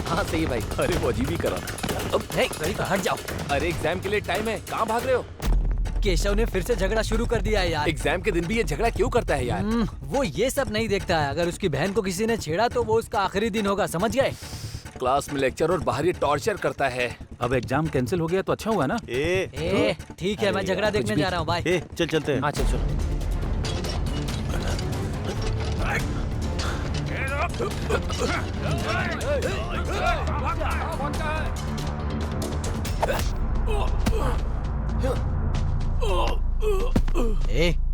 हाँ सही है भाई। अरे वो अजीब ही करा। अब हट जाओ। अरे एग्जाम के लिए टाइम है, कहाँ भाग रहे हो? केशव ने फिर से झगड़ा शुरू कर दिया है यार। एग्जाम के दिन भी ये झगड़ा क्यों करता है यार? वो ये सब नहीं देखता है। अगर उसकी बहन को किसी ने छेड़ा तो वो उसका आखिरी दिन होगा, समझ गए? क्लास में लेक्चर और बाहर ये टॉर्चर करता है। अब एग्जाम कैंसिल हो गया तो अच्छा हुआ ना। ठीक है, मैं झगड़ा देखने जा रहा हूँ। बाय। चल चलते हैं। हाँ चल चल।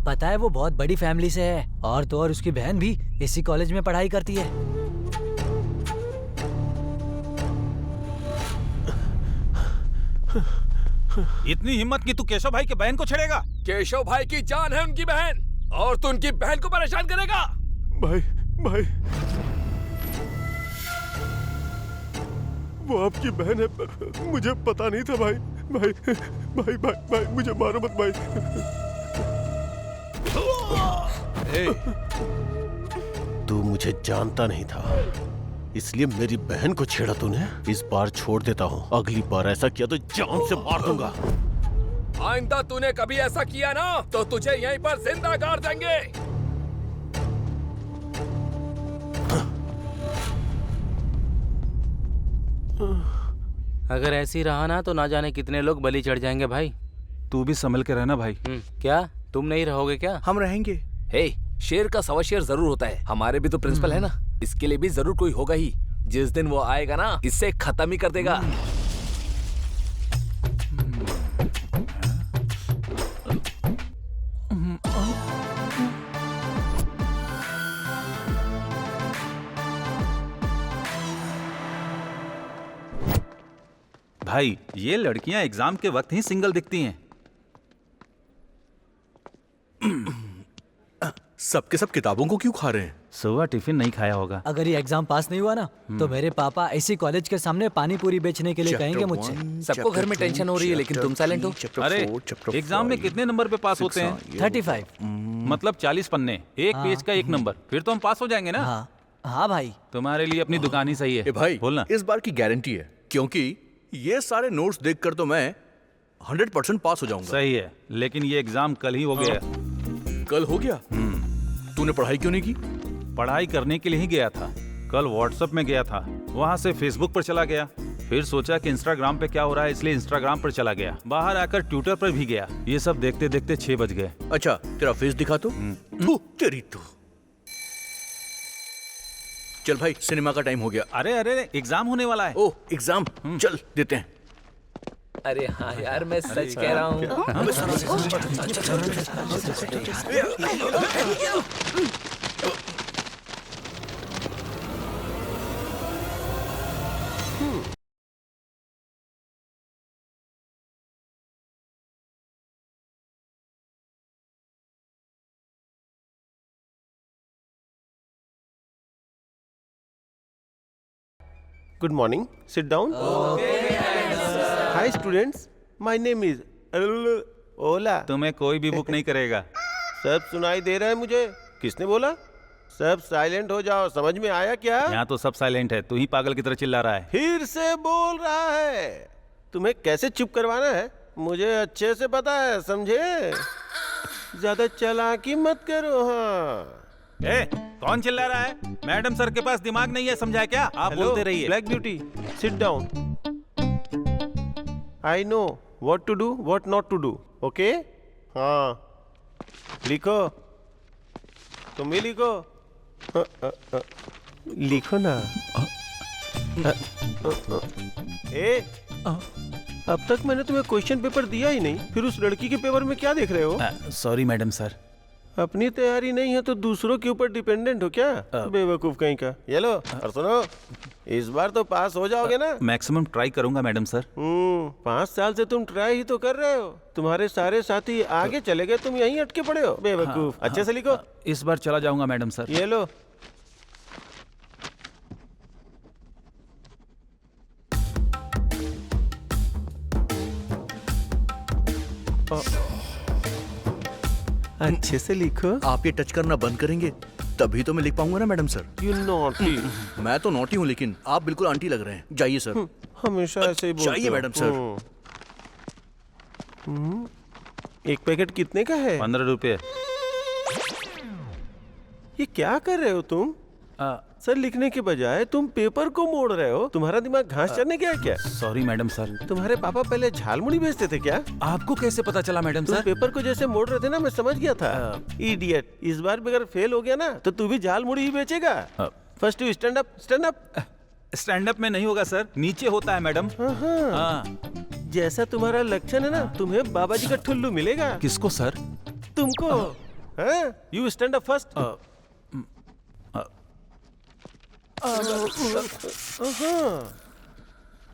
पता है वो बहुत बड़ी फैमिली से है, और तो और उसकी बहन भी इसी कॉलेज में पढ़ाई करती है। इतनी हिम्मत कि तू केशव भाई के बहन को छेड़ेगा? केशव भाई की जान है उनकी बहन, और तू उनकी बहन को परेशान करेगा? भाई भाई, वो आपकी बहन है, मुझे पता नहीं था भाई। भाई भाई भाई भाई, मुझे मारो मत भाई। तू मुझे जानता नहीं था, इसलिए मेरी बहन को छेड़ा तूने। इस बार छोड़ देता हूँ, अगली बार ऐसा किया तो जान से मार दूंगा। आइंदा तूने कभी ऐसा किया ना तो तुझे यहीं पर जिंदा गाड़ देंगे। अगर ऐसी रहा ना तो ना जाने कितने लोग बलि चढ़ जाएंगे भाई। तू भी संभल के रहना भाई। क्या तुम नहीं रहोगे क्या? हम रहेंगे। हे, शेर का सवा शेर जरूर होता है। हमारे भी तो प्रिंसिपल है ना, इसके लिए भी जरूर कोई होगा ही। जिस दिन वो आएगा ना, इससे खत्म ही कर देगा। भाई ये लड़कियां एग्जाम के वक्त ही सिंगल दिखती हैं। सबके सब किताबों को क्यों खा रहे हैं? सुबह टिफिन नहीं खाया होगा। अगर ये एग्जाम पास नहीं हुआ ना तो मेरे पापा ऐसी कॉलेज के सामने पानी पूरी बेचने के लिए कहेंगे मुझसे। सबको घर में टेंशन हो रही है, लेकिन तुम साइलेंट हो। अरे एग्जाम में कितने नंबर पे पास होते हैं? 35। मतलब 40 पन्ने, एक पेज का एक नंबर, फिर तो हम पास हो जाएंगे ना। हाँ भाई। तुम्हारे लिए अपनी दुकान ही सही है। भाई बोलना। इस बार की गारंटी है, क्योंकि ये सारे नोट्स देखकर तो मैं 100% पास हो जाऊंगा। सही है, लेकिन ये एग्जाम कल ही हो गया। कल हो गया? तूने पढ़ाई क्यों नहीं की? पढ़ाई करने के लिए ही गया था। कल व्हाट्सएप में गया था, वहाँ से फेसबुक पर चला गया, फिर सोचा कि इंस्टाग्राम पे क्या हो रहा है, इसलिए इंस्टाग्राम पर चला गया। बाहर आकर ट्विटर पर भी गया। ये सब देखते देखते 6 बज गए। अच्छा, तेरा फेस दिखा तो। तेरी तो। चल भाई, सिनेमा का टाइम हो गया। अरे अरे, एग्जाम होने वाला है। ओह, एग्जाम, चल देते हैं। अरे हाँ यार, मैं सच कह रहा हूँ। Good morning. Sit down. Hi students. My name is Ola. तुम्हें कोई भी बुक नहीं करेगा। सब सुनाई दे रहा है मुझे। किसने बोला? सब साइलेंट हो जाओ। समझ में आया क्या? यहाँ तो सब साइलेंट है, तू ही पागल की तरह चिल्ला रहा है। फिर से बोल रहा है। तुम्हें कैसे चुप करवाना है मुझे अच्छे से पता है, समझे? ज्यादा चालाकी मत करो। हाँ। कौन चिल्ला रहा है? मैडम सर के पास दिमाग नहीं है, समझा क्या? आप बोलते रहिए। Black beauty, sit down. I know what to do, what not to do. Okay? हाँ, लिखो। तुम भी लिखो। लिखो ना। अब तक मैंने तुम्हें क्वेश्चन पेपर दिया ही नहीं, फिर उस लड़की के पेपर में क्या देख रहे हो? Sorry madam sir. अपनी तैयारी नहीं है तो दूसरों के ऊपर डिपेंडेंट हो क्या? बेवकूफ कहीं का। ये लो, और सुनो, इस बार तो पास हो जाओगे ना? मैक्सिमम ट्राई करूंगा मैडम सर। 5 साल से तुम ट्राई ही तो कर रहे हो। तुम्हारे सारे साथी आगे चले गए, तुम यहीं अटके पड़े हो। बेवकूफ। अच्छे से लिखो। इस बार चला जाऊंगा मैडम सर। ये लो। अच्छे से लिखो। आप ये टच करना बंद करेंगे तभी तो मैं लिख पाऊंगा ना मैडम सर। You naughty. मैं तो नॉटी हूँ लेकिन आप बिल्कुल आंटी लग रहे हैं। जाइए सर। हमेशा ऐसे ही बोलते जाइए हो। Madam sir. एक पैकेट कितने का है? 15 रुपये। ये क्या कर रहे हो तुम? सर लिखने के बजाय तुम पेपर को मोड़ रहे हो। तुम्हारा दिमाग घास चरने गया क्या? Sorry madam sir. तुम्हारे पापा पहले झालमुड़ी बेचते थे क्या? आपको कैसे पता चला मैडम तुम सर? पेपर को जैसे मोड़ रहे थे ना, मैं समझ गया था। इडियट, इस बार भी अगर फेल हो गया ना तो तू भी झालमुड़ी ही बेचेगा। First you stand up, stand up. Stand up में नहीं होगा सर, नीचे होता है मैडम। हाँ। जैसा तुम्हारा लक्षण है ना, तुम्हें बाबा जी का ठुल्लू मिलेगा। किसको सर? तुमको। You stand up first.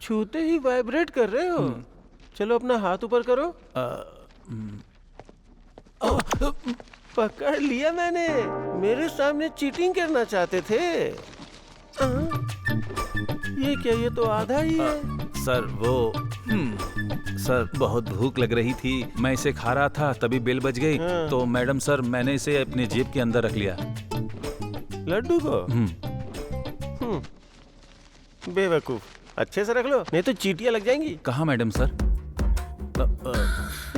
छूते ही वाइब्रेट कर रहे हो। चलो अपना हाथ ऊपर करो। पकड़ लिया मैंने। मेरे सामने चीटिंग करना चाहते थे। ये क्या, ये तो आधा ही है। सर वो सर बहुत भूख लग रही थी, मैं इसे खा रहा था, तभी बेल बज गई। तो मैडम सर मैंने इसे अपने जेब के अंदर रख लिया। लड्डू को? बेवकूफ, अच्छे से रख लो नहीं तो चीटियां लग जाएंगी। कहाँ मैडम सर?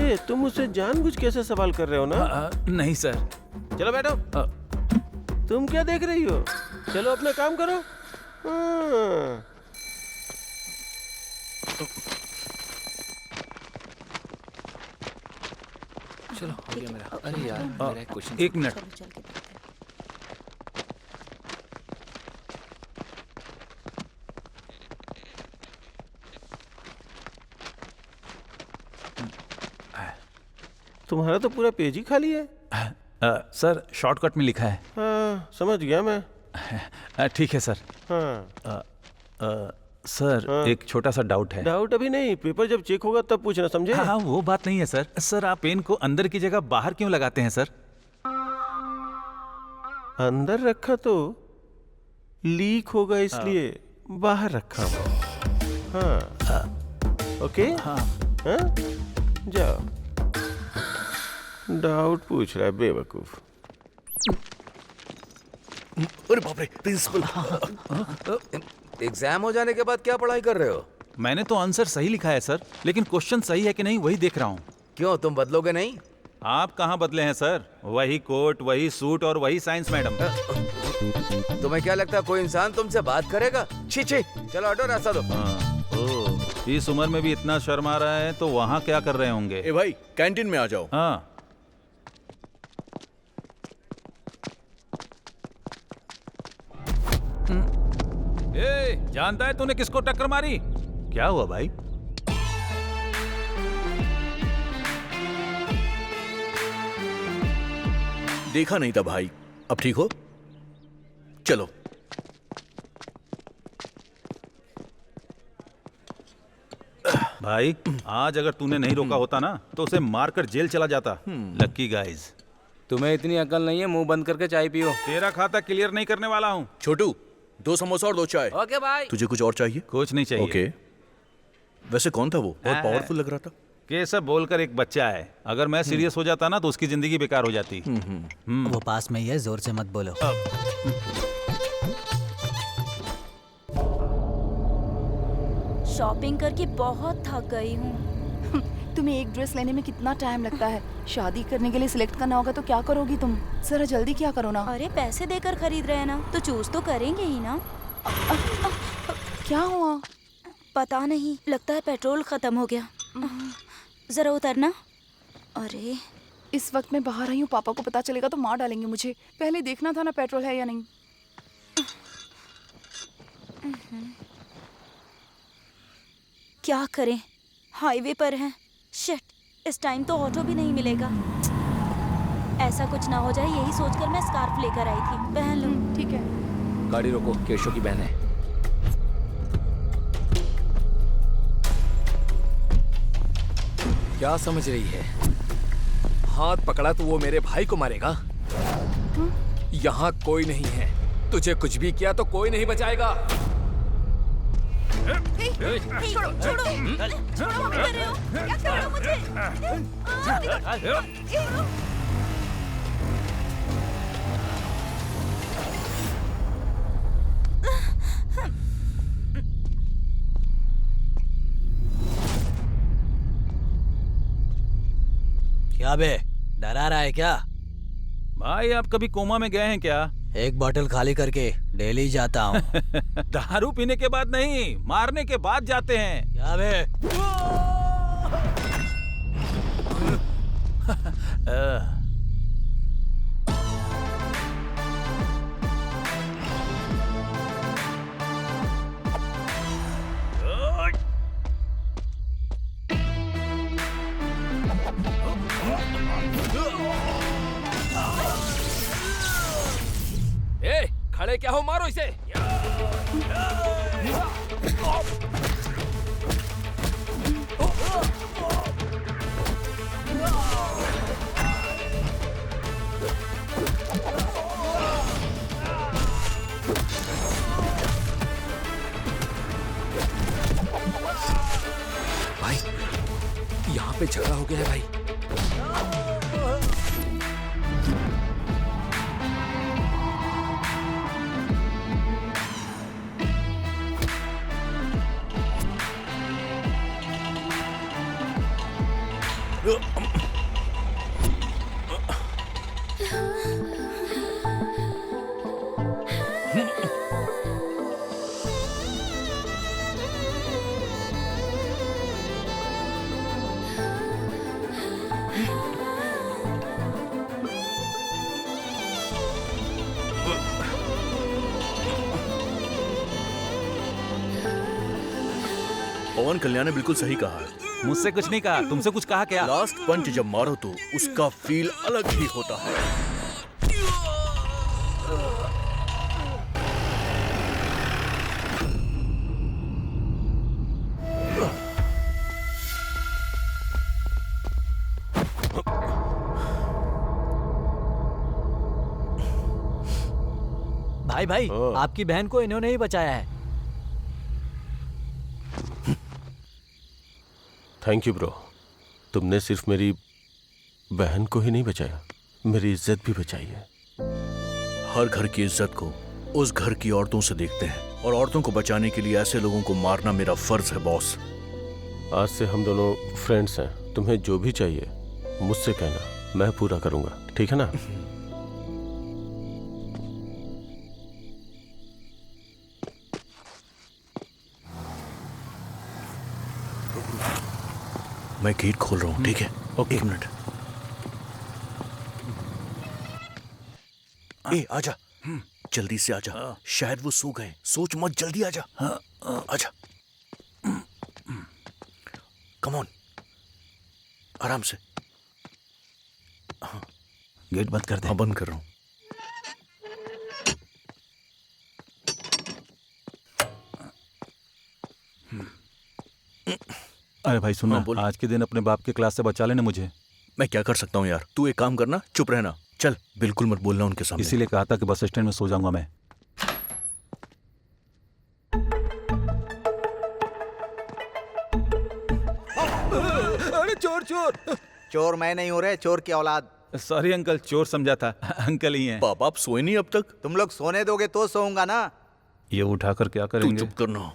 ए, तुम मुझसे जानबूझ कैसे सवाल कर रहे हो ना? नहीं सर। चलो बैठो। तुम क्या देख रही हो? चलो अपना काम करो। चलो हो गया मेरा। अरे यार मेरा एक क्वेश्चन। एक मिनट। तुम्हारा तो पूरा पेज ही खाली है। सर शॉर्टकट में लिखा है। हाँ, समझ गया मैं। ठीक है सर। हाँ। सर एक छोटा सा डाउट है। डाउट अभी नहीं, पेपर जब चेक होगा तब पूछना, समझे? हाँ वो बात नहीं है सर। सर आप पेन को अंदर की जगह बाहर क्यों लगाते हैं सर? अंदर रखा तो लीक होगा इसलिए बाहर रखा हूँ। हाँ। ओके। हाँ। हाँ? जाओ। डाउट पूछ रहा है बेवकूफ। अरे बाप रे प्रिंसिपल। एग्जाम हो जाने के बाद क्या पढ़ाई कर रहे हो? मैंने तो आंसर सही लिखा है सर, लेकिन क्वेश्चन सही है कि नहीं वही देख रहा हूँ। क्यों, तुम बदलोगे नहीं? आप कहाँ बदले हैं सर? वही कोट, वही सूट और वही साइंस मैडम। तुम्हें क्या लगता है कोई इंसान तुमसे बात करेगा? छी छी, चलो हटो, रास्ता दो। इस उम्र में भी इतना शर्म आ रहा है तो वहाँ क्या कर रहे होंगे? ए भाई कैंटीन में आ जाओ। हाँ। ए, जानता है तूने किसको टक्कर मारी? क्या हुआ भाई? देखा नहीं था भाई। अब ठीक हो? चलो। भाई आज अगर तूने नहीं रोका होता ना तो उसे मारकर जेल चला जाता। लक्की गाइज। तुम्हें इतनी अकल नहीं है, मुंह बंद करके चाय पियो। तेरा खाता क्लियर नहीं करने वाला हूँ। छोटू 2 समोसा और 2 चाय। ओके भाई। तुझे कुछ और चाहिए? कुछ नहीं चाहिए। ओके। वैसे कौन था वो? बहुत पावरफुल लग रहा था। केशव बोलकर एक बच्चा है, अगर मैं सीरियस हो जाता ना तो उसकी जिंदगी बेकार हो जाती। वो पास में ही है, जोर से मत बोलो। शॉपिंग करके बहुत थक गई हूँ। तुम्हें एक ड्रेस लेने में कितना टाइम लगता है? शादी करने के लिए सिलेक्ट करना होगा तो क्या करोगी तुम? जरा जल्दी क्या करो ना। अरे पैसे देकर खरीद रहे हैं ना, तो चूज तो करेंगे ही ना। क्या हुआ? पता नहीं, लगता है पेट्रोल खत्म हो गया। जरा उतरना। अरे इस वक्त मैं बाहर आई हूँ, पापा को पता चलेगा तो मार डालेंगे मुझे। पहले देखना था ना पेट्रोल है या नहीं। क्या करें, हाईवे पर हैं। शिट, इस टाइम तो ऑटो भी नहीं मिलेगा। ऐसा कुछ ना हो जाए, यही सोचकर मैं स्कार्फ लेकर आई थी। पहन लो। ठीक है। गाड़ी रोको, केशव की बहन है। क्या समझ रही है? हाथ पकड़ा तो वो मेरे भाई को मारेगा। यहाँ कोई नहीं है, तुझे कुछ भी किया तो कोई नहीं बचाएगा। छोड़ो, छोड़ो, छोड़ो, क्या कर रहे हो? क्या कर रहे हो मुझे? क्या बे, डरा रहा है क्या? भाई आप कभी कोमा में गए हैं क्या? एक बोतल खाली करके डेली जाता हूँ। दारू पीने के बाद नहीं, मारने के बाद जाते हैं। क्या बे? ए, खड़े क्या हो, मारो इसे। भाई, यहाँ पे झगड़ा हो गया है भाई। पवन कल्याण ने बिल्कुल सही कहा है। मुझसे कुछ नहीं कहा, तुमसे कुछ कहा क्या? लास्ट पंच जब मारो तो उसका फील अलग ही होता है। भाई भाई, आपकी बहन को इन्होंने ही बचाया है। Thank you bro. तुमने सिर्फ मेरी बहन को ही नहीं बचाया, मेरी इज्जत भी बचाई है। हर घर की इज्जत को उस घर की औरतों से देखते हैं, और औरतों को बचाने के लिए ऐसे लोगों को मारना मेरा फर्ज है बॉस। आज से हम दोनों फ्रेंड्स हैं। तुम्हें जो भी चाहिए मुझसे कहना, मैं पूरा करूंगा, ठीक है ना? मैं गेट खोल रहा हूँ, ठीक है? Okay, 1 minute. ए, आजा, जल्दी से आजा। शायद वो सो गए। सोच मत, जल्दी आजा। आजा, कम ऑन, आराम से। गेट बंद कर दे। हाँ, बंद कर रहा हूँ। अरे भाई सुनो, हाँ, बोल। आज के दिन अपने बाप के क्लास से बचा लेना मुझे। मैं क्या कर सकता हूँ यार? तू एक काम करना, चुप रहना। चल, बिल्कुल मत बोलना उनके सामने। इसीलिए कहा था कि बस स्टैंड में सो जाऊंगा मैं। अरे चोर चोर! चोर मैं नहीं हूँ रे, चोर की औलाद। सॉरी अंकल, चोर समझा था। अंकल ही हैं। पापा, आप सोए नहीं अब तक? तुम लोग सोने दोगे तो सोऊंगा ना। ये उठाकर क्या तू करेंगे? चुप करना।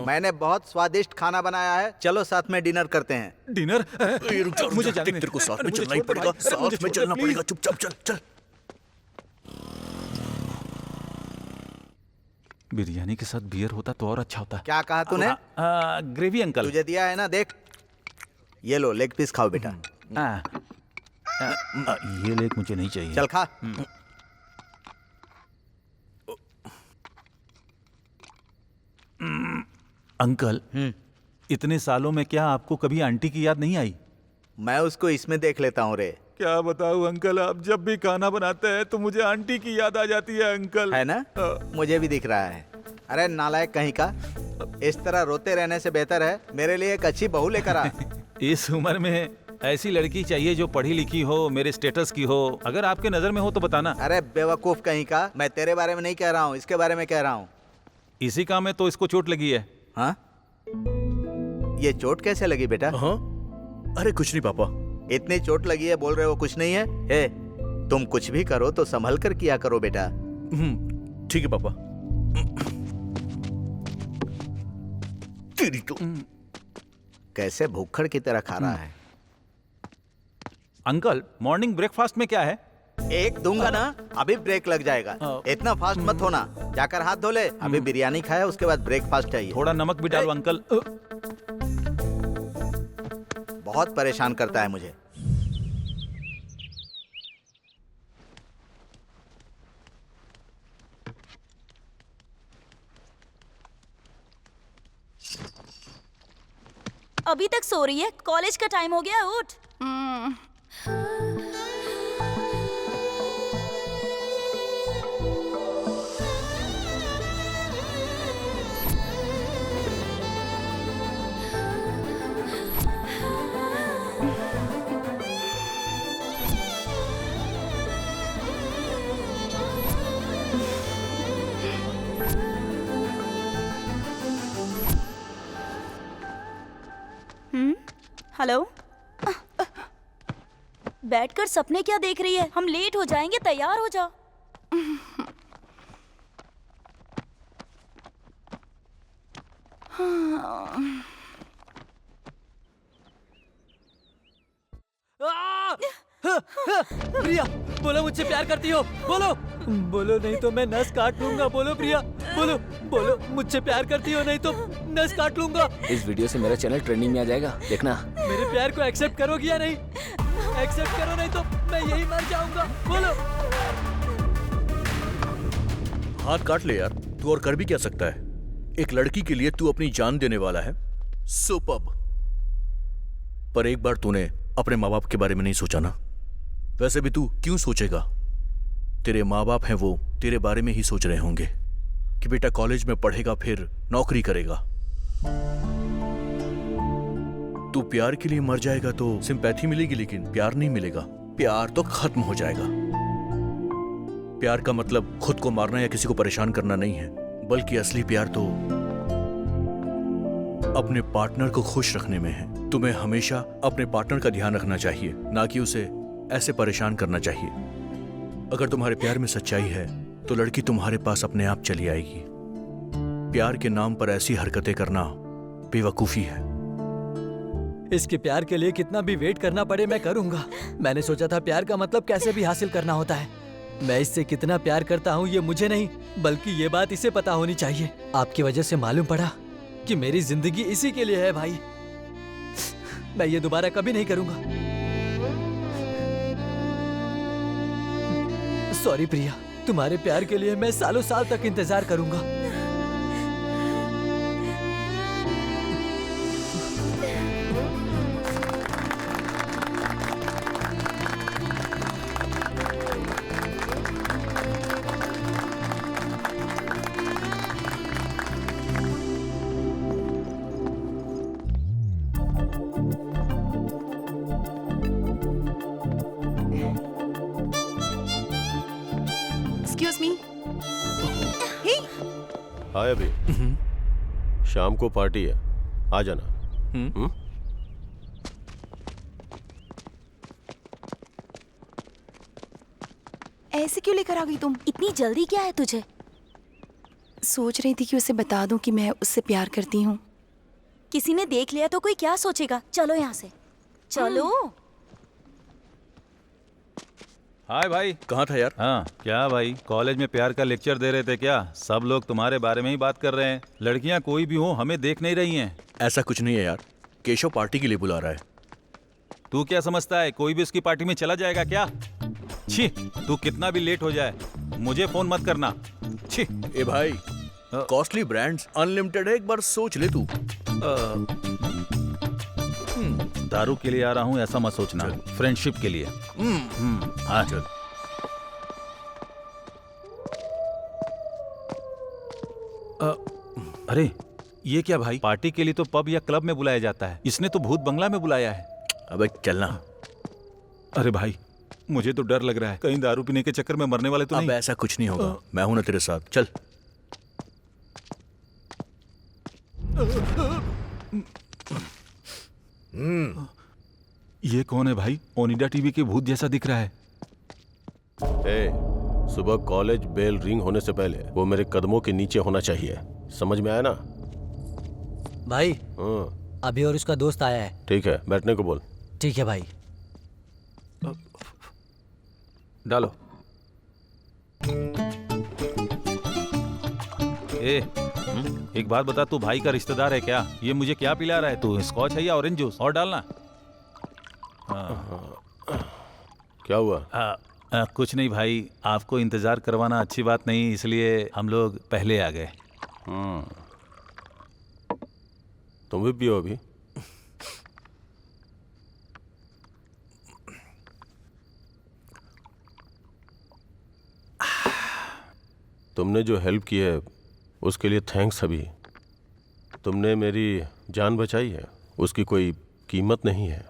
मैंने बहुत स्वादिष्ट खाना बनाया है, चलो साथ में डिनर करते हैं। डिनर? ए, रुक जा, रुक मुझे जा। जाने दे। तेरे को साथ में मुझे चलना ही छोड़ दे पड़ेगा, भाई। अरे मुझे साथ में छोड़ दे, चलना प्लीज। पड़ेगा। चुपचाप चल चल। बिरयानी के साथ बियर होता तो और अच्छा होता। क्या कहा तूने? Gravy uncle. तुझे दिया है ना, देख। ये लो, लेग पीस खाओ बेटा। ये लेग मुझे नहीं चाहिए। चल खा। अंकल, इतने सालों में क्या आपको कभी आंटी की याद नहीं आई? मैं उसको इसमें देख लेता हूँ रे। क्या बताऊं अंकल, आप जब भी खाना बनाते हैं तो मुझे आंटी की याद आ जाती है अंकल। है ना? मुझे भी दिख रहा है। अरे नालायक कहीं का, इस तरह रोते रहने से बेहतर है मेरे लिए एक अच्छी बहू लेकर आ। इस उम्र में ऐसी लड़की चाहिए जो पढ़ी लिखी हो, मेरे स्टेटस की हो। अगर आपके नजर में हो तो बताना। अरे बेवकूफ कहीं का, मैं तेरे बारे में नहीं कह रहा हूँ, इसके बारे में कह रहा हूँ। इसी काम में तो इसको चोट लगी है। हाँ? ये चोट कैसे लगी बेटा? हाँ, अरे कुछ नहीं पापा। इतनी चोट लगी है, बोल रहे हो कुछ नहीं है? हे, तुम कुछ भी करो तो संभल कर किया करो बेटा। ठीक है पापा। तेरी तो कैसे भूखड़ की तरह खा रहा है। अंकल मॉर्निंग ब्रेकफास्ट में क्या है? एक दूंगा ना, अभी ब्रेक लग जाएगा। इतना फास्ट मत होना, जाकर हाथ धो ले। अभी बिरयानी खाया, उसके बाद ब्रेकफास्ट चाहिए। थोड़ा नमक भी डालो अंकल। बहुत परेशान करता है मुझे। अभी तक सो रही है? कॉलेज का टाइम हो गया, उठ। हेलो। बैठकर सपने क्या देख रही है? हम लेट हो जाएंगे, तैयार हो जाओ। प्रिया, बोलो मुझसे प्यार करती हो? बोलो बोलो, नहीं तो मैं नस काट लूंगा। बोलो प्रिया, बोलो बोलो, मुझसे प्यार करती हो? नहीं तो नस काट लूंगा। इस वीडियो से मेरा चैनल ट्रेंडिंग में आ जाएगा, देखना। मेरे प्यार को एक्सेप्ट करोगी या नहीं? एक्सेप्ट करो, नहीं तो मैं यही मर जाऊंगा। बोलो। हाथ काट ले यार, तू और कर भी क्या सकता है? एक लड़की के लिए तू अपनी जान देने वाला है। सुपर्ब। पर एक बार तूने अपने माँ बाप के बारे में नहीं सोचा ना? वैसे भी तू क्यों सोचेगा? तेरे माँ बाप हैं, वो तेरे बारे में ही सोच रहे होंगे कि बेटा कॉलेज में पढ़ेगा, फिर नौकरी करेगा। तू प्यार के लिए मर जाएगा तो सिंपैथी मिलेगी, लेकिन प्यार नहीं मिलेगा। प्यार तो खत्म हो जाएगा। प्यार का मतलब खुद को मारना या किसी को परेशान करना नहीं है, बल्कि असली प्यार तो अपने पार्टनर को खुश रखने में है। तुम्हें हमेशा अपने पार्टनर का ध्यान रखना चाहिए, ना कि उसे ऐसे परेशान करना चाहिए। अगर तुम्हारे प्यार में सच्चाई है तो लड़की तुम्हारे पास अपने आप चली आएगी। प्यार के नाम पर ऐसी हरकतें करना बेवकूफी है। इसके प्यार के लिए कितना भी वेट करना पड़े मैं करूंगा। मैंने सोचा था प्यार का मतलब कैसे भी हासिल करना होता है। मैं इससे कितना प्यार करता हूँ ये मुझे नहीं, बल्कि ये बात इसे पता होनी चाहिए। आपकी वजह से मालूम पड़ा कि मेरी जिंदगी इसी के लिए है भाई। मैं ये दोबारा कभी नहीं करूंगा। सॉरी प्रिया, तुम्हारे प्यार के लिए मैं सालों साल तक इंतजार करूंगा। Excuse me. हाय अभी, शाम को पार्टी है, आ जाना। ऐसे क्यों लेकर आ गई तुम? इतनी जल्दी क्या है तुझे? सोच रही थी कि उसे बता दूं कि मैं उससे प्यार करती हूँ। किसी ने देख लिया तो कोई क्या सोचेगा? चलो यहाँ से, चलो। हाय भाई। कहाँ था यार? हाँ क्या भाई, कॉलेज में प्यार का लेक्चर दे रहे थे क्या? सब लोग तुम्हारे बारे में ही बात कर रहे हैं। लड़कियां कोई भी हो हमें देख नहीं रही हैं। ऐसा कुछ नहीं है यार, केशव पार्टी के लिए बुला रहा है। तू क्या समझता है कोई भी उसकी पार्टी में चला जाएगा क्या? छी, तू कितना भी लेट हो जाए मुझे फोन मत करना। छी। ए भाई, कॉस्टली ब्रांड्स अनलिमिटेड है, एक बार सोच ले तू। दारू के लिए आ रहा हूँ ऐसा मत सोचना, फ्रेंडशिप के लिए। हाँ चल। अरे ये क्या भाई, पार्टी के लिए तो पब या क्लब में बुलाया जाता है, इसने तो भूत बंगला में बुलाया है। अबे चलना। अरे भाई मुझे तो डर लग रहा है, कहीं दारू पीने के चक्कर में मरने वाले तो अब नहीं। ऐसा कुछ नहीं होगा, मैं हूं ना तेरे साथ। चल। ये कौन है भाई? ओनिडा टीवी के भूत जैसा दिख रहा है। सुबह कॉलेज बेल रिंग होने से पहले वो मेरे कदमों के नीचे होना चाहिए, समझ में आया ना? भाई अभी और उसका दोस्त आया है। ठीक है, बैठने को बोल। ठीक है भाई। डालो। एक बात बता, तू भाई का रिश्तेदार है क्या? ये मुझे क्या पिला रहा है तू? स्कॉच है या ऑरेंज जूस? और डालना। क्या हुआ? कुछ नहीं भाई, आपको इंतजार करवाना अच्छी बात नहीं, इसलिए हम लोग पहले आ गए। तुम भी पियो अभी। तुमने जो हेल्प की है उसके लिए थैंक्स अभी। तुमने मेरी जान बचाई है, उसकी कोई कीमत नहीं है।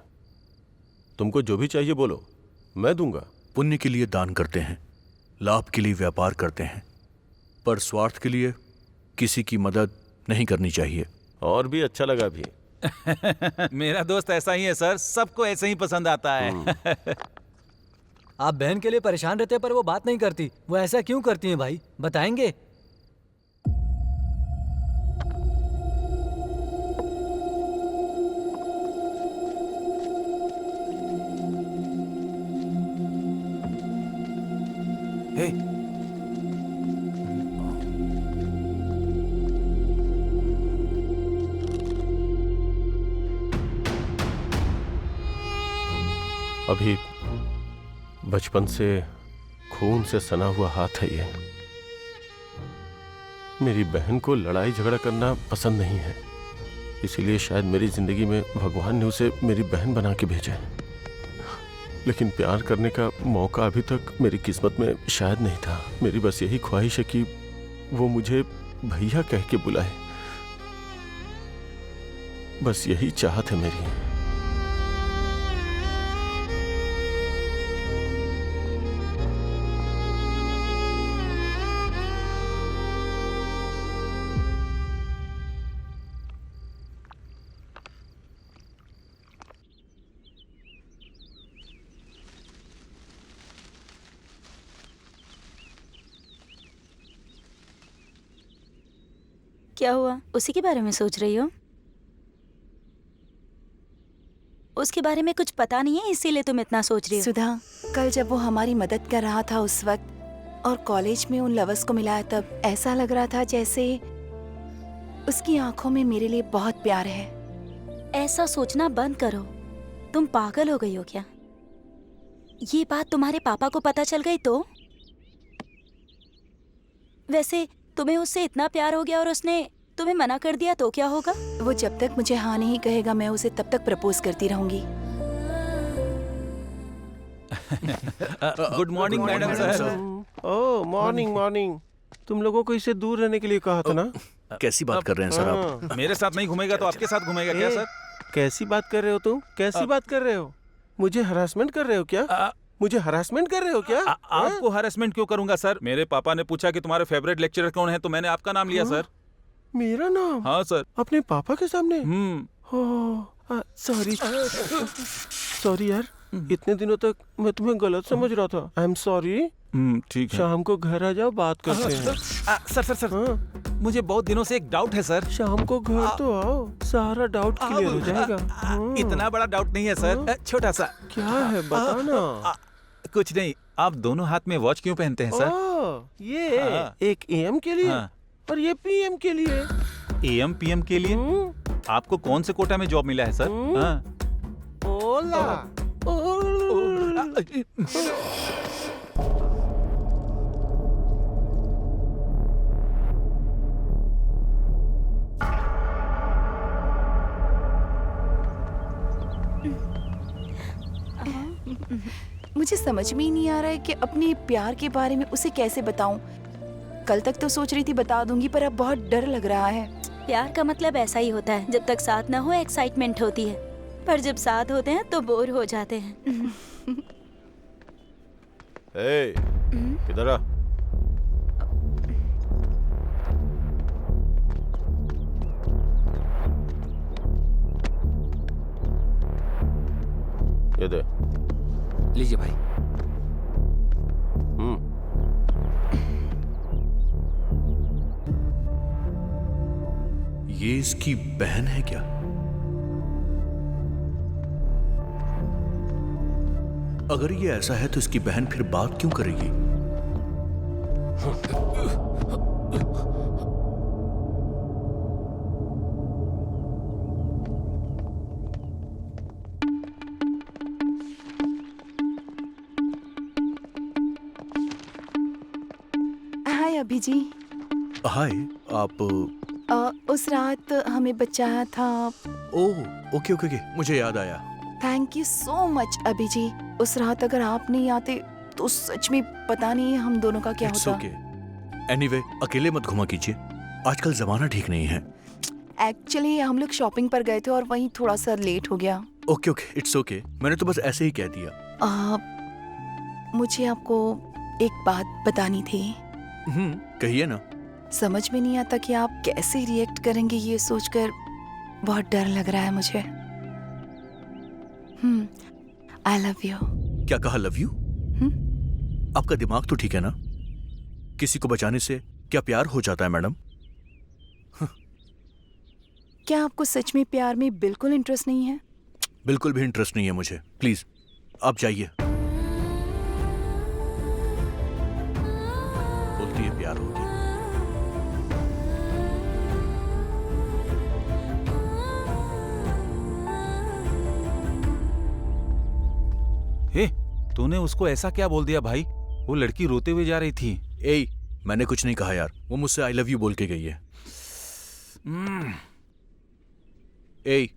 तुमको जो भी चाहिए बोलो, मैं दूंगा। पुण्य के लिए दान करते हैं, लाभ के लिए व्यापार करते हैं, पर स्वार्थ के लिए किसी की मदद नहीं करनी चाहिए। और भी अच्छा लगा भी। मेरा दोस्त ऐसा ही है सर, सबको ऐसे ही पसंद आता है। आप बहन के लिए परेशान रहते हैं पर वो बात नहीं करती। वो ऐसा क्यों करती हैं भाई, बताएंगे? हे, अभी बचपन से खून से सना हुआ हाथ है ये। मेरी बहन को लड़ाई झगड़ा करना पसंद नहीं है, इसीलिए शायद मेरी जिंदगी में भगवान ने उसे मेरी बहन बना के भेजा है। लेकिन प्यार करने का मौका अभी तक मेरी किस्मत में शायद नहीं था। मेरी बस यही ख्वाहिश है कि वो मुझे भैया कह के बुलाए। बस यही चाहत है मेरी। क्या हुआ? उसी के बारे में सोच रही हो? उसके बारे में कुछ पता नहीं है इसीलिए तुम इतना सोच रही हो? सुधा, कल जब वो हमारी मदद कर रहा था उस वक्त और कॉलेज में उन लवर्स को मिलाया, तब ऐसा लग रहा था जैसे उसकी आंखों में मेरे लिए बहुत प्यार है। ऐसा सोचना बंद करो। तुम पागल हो गई हो क्या? ये बात तुम्हारे पापा को पता चल गई तो? वैसे तुम्हें उससे इतना प्यार हो गया और उसने तुम्हें मना कर दिया तो क्या होगा? वो जब तक मुझे हाँ नहीं कहेगा मैं उसे तब तक प्रपोज करती रहूंगी। Good morning madam sir. Oh morning morning. तुम लोगों को इससे दूर रहने के लिए कहा था ना? कैसी बात कर रहे हैं सर आप? मेरे साथ नहीं घूमेगा तो आपके साथ घूमेगा क्या सर? कैसी बात कर रहे हो तुम? कैसी बात कर रहे हो? मुझे हरासमेंट कर रहे हो क्या? मुझे हरासमेंट कर रहे हो क्या? आपको हरासमेंट क्यों करूंगा सर? मेरे पापा ने पूछा कि तुम्हारे फेवरेट लेक्चरर कौन है तो मैंने आपका नाम लिया सर। मेरा नाम? हाँ सर। अपने पापा के सामने? सॉरी सॉरी यार, इतने दिनों तक मैं तुम्हें गलत समझ रहा था। I am sorry. ठीक है। शाम को घर आ जाओ, बात करते हैं। सर सर सर, मुझे बहुत दिनों से एक डाउट है सर। शाम को घर तो आओ, सारा डाउट क्लियर हो जाएगा। इतना बड़ा डाउट नहीं है सर, छोटा सा। क्या है बताना। कुछ नहीं, आप दोनों हाथ में वॉच क्यों पहनते हैं सर? ये एक एएम के लिए और ये पीएम के लिए। एएम पीएम के लिए? आपको कौन से कोटा में जॉब मिला है सर? ओला। मुझे समझ में ही नहीं आ रहा है कि अपने प्यार के बारे में उसे कैसे बताऊं। कल तक तो सोच रही थी बता दूंगी, पर अब बहुत डर लग रहा है। प्यार का मतलब ऐसा ही होता है, जब तक साथ ना हो एक्साइटमेंट होती है, पर जब साथ होते हैं तो बोर हो जाते हैं। इधर आ। ये दे। लीजिए भाई। ये इसकी बहन है क्या? अगर ये ऐसा है तो इसकी बहन फिर बात क्यों करेगी? हाय अभी जी। हाय, आप उस रात हमें बचाया था। ओह, ओके ओके ओके, मुझे याद आया। थैंक यू सो मच अभी जी। उस रात अगर आप नहीं आते तो सच में पता नहीं हम दोनों का क्या इट्स होता। ओके। एनीवे, अकेले मत घुमा कीजिए, आजकल जमाना ठीक नहीं है। एक्चुअली हम लोग शॉपिंग पर गए थे और वहीं थोड़ा सा लेट हो गया। ओके ओके, इट्स ओके, मैंने तो बस ऐसे ही कह दिया। मुझे आपको एक बात बतानी थी। कहिए ना। समझ में नहीं आता कि आप कैसे रिएक्ट करेंगे, ये सोचकर बहुत डर लग रहा है मुझे। I love you. क्या कहा, लव यू? आपका दिमाग तो ठीक है ना? किसी को बचाने से क्या प्यार हो जाता है मैडम? क्या आपको सच में प्यार में बिल्कुल इंटरेस्ट नहीं है? बिल्कुल भी इंटरेस्ट नहीं है मुझे। प्लीज आप जाइए। बोलती है प्यार हो गया। हे, तूने उसको ऐसा क्या बोल दिया भाई? वो लड़की रोते हुए जा रही थी। ए, मैंने कुछ नहीं कहा यार, वो मुझसे आई लव यू बोल के गई है। ए,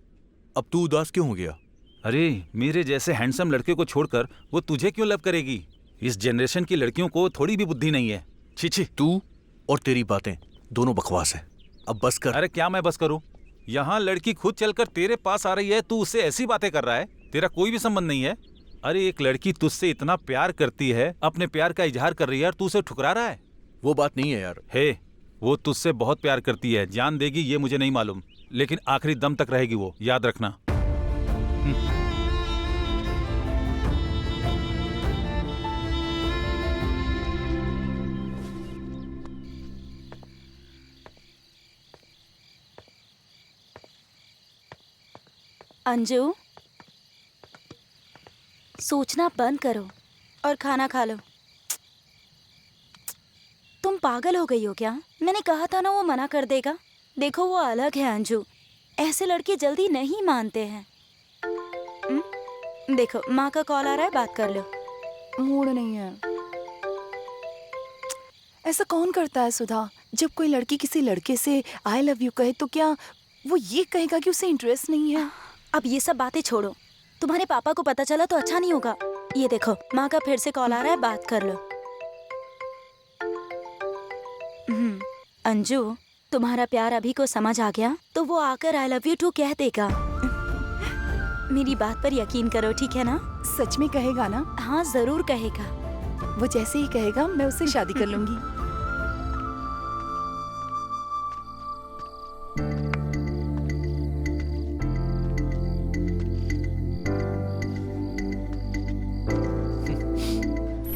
अब तू उदास क्यों हो गया? अरे, मेरे जैसे हैंडसम लड़के को छोड़कर वो तुझे क्यों लव करेगी? इस जनरेशन की लड़कियों को थोड़ी भी बुद्धि नहीं है। छी छी। तू और तेरी बातें दोनों बकवास है, अब बस कर। अरे क्या मैं बस करूं? यहाँ लड़की खुद चलकर तेरे पास आ रही है, तू उससे ऐसी बातें कर रहा है? तेरा कोई भी संबंध नहीं है। अरे एक लड़की तुझसे इतना प्यार करती है, अपने प्यार का इजहार कर रही है, और तू उसे ठुकरा रहा है। वो बात नहीं है यार। हे, वो तुझसे बहुत प्यार करती है। जान देगी ये मुझे नहीं मालूम, लेकिन आखिरी दम तक रहेगी वो, याद रखना। अंजू, सोचना बंद करो और खाना खा लो। तुम पागल हो गई हो क्या? मैंने कहा था ना वो मना कर देगा। देखो वो अलग है अंजू, ऐसे लड़के जल्दी नहीं मानते हैं। देखो माँ का कॉल आ रहा है, बात कर लो। मूड नहीं है। ऐसा कौन करता है सुधा? जब कोई लड़की किसी लड़के से आई लव यू कहे तो क्या वो ये कहेगा कि उसे इंटरेस्ट नहीं है? अब ये सब बातें छोड़ो, तुम्हारे पापा को पता चला तो अच्छा नहीं होगा। ये देखो माँ का फिर से कॉल आ रहा है, बात कर लो। अंजू, तुम्हारा प्यार अभी को समझ आ गया तो वो आकर आई लव यू टू कह देगा। मेरी बात पर यकीन करो, ठीक है ना? सच में कहेगा ना? हाँ जरूर कहेगा। वो जैसे ही कहेगा मैं उससे शादी कर लूंगी।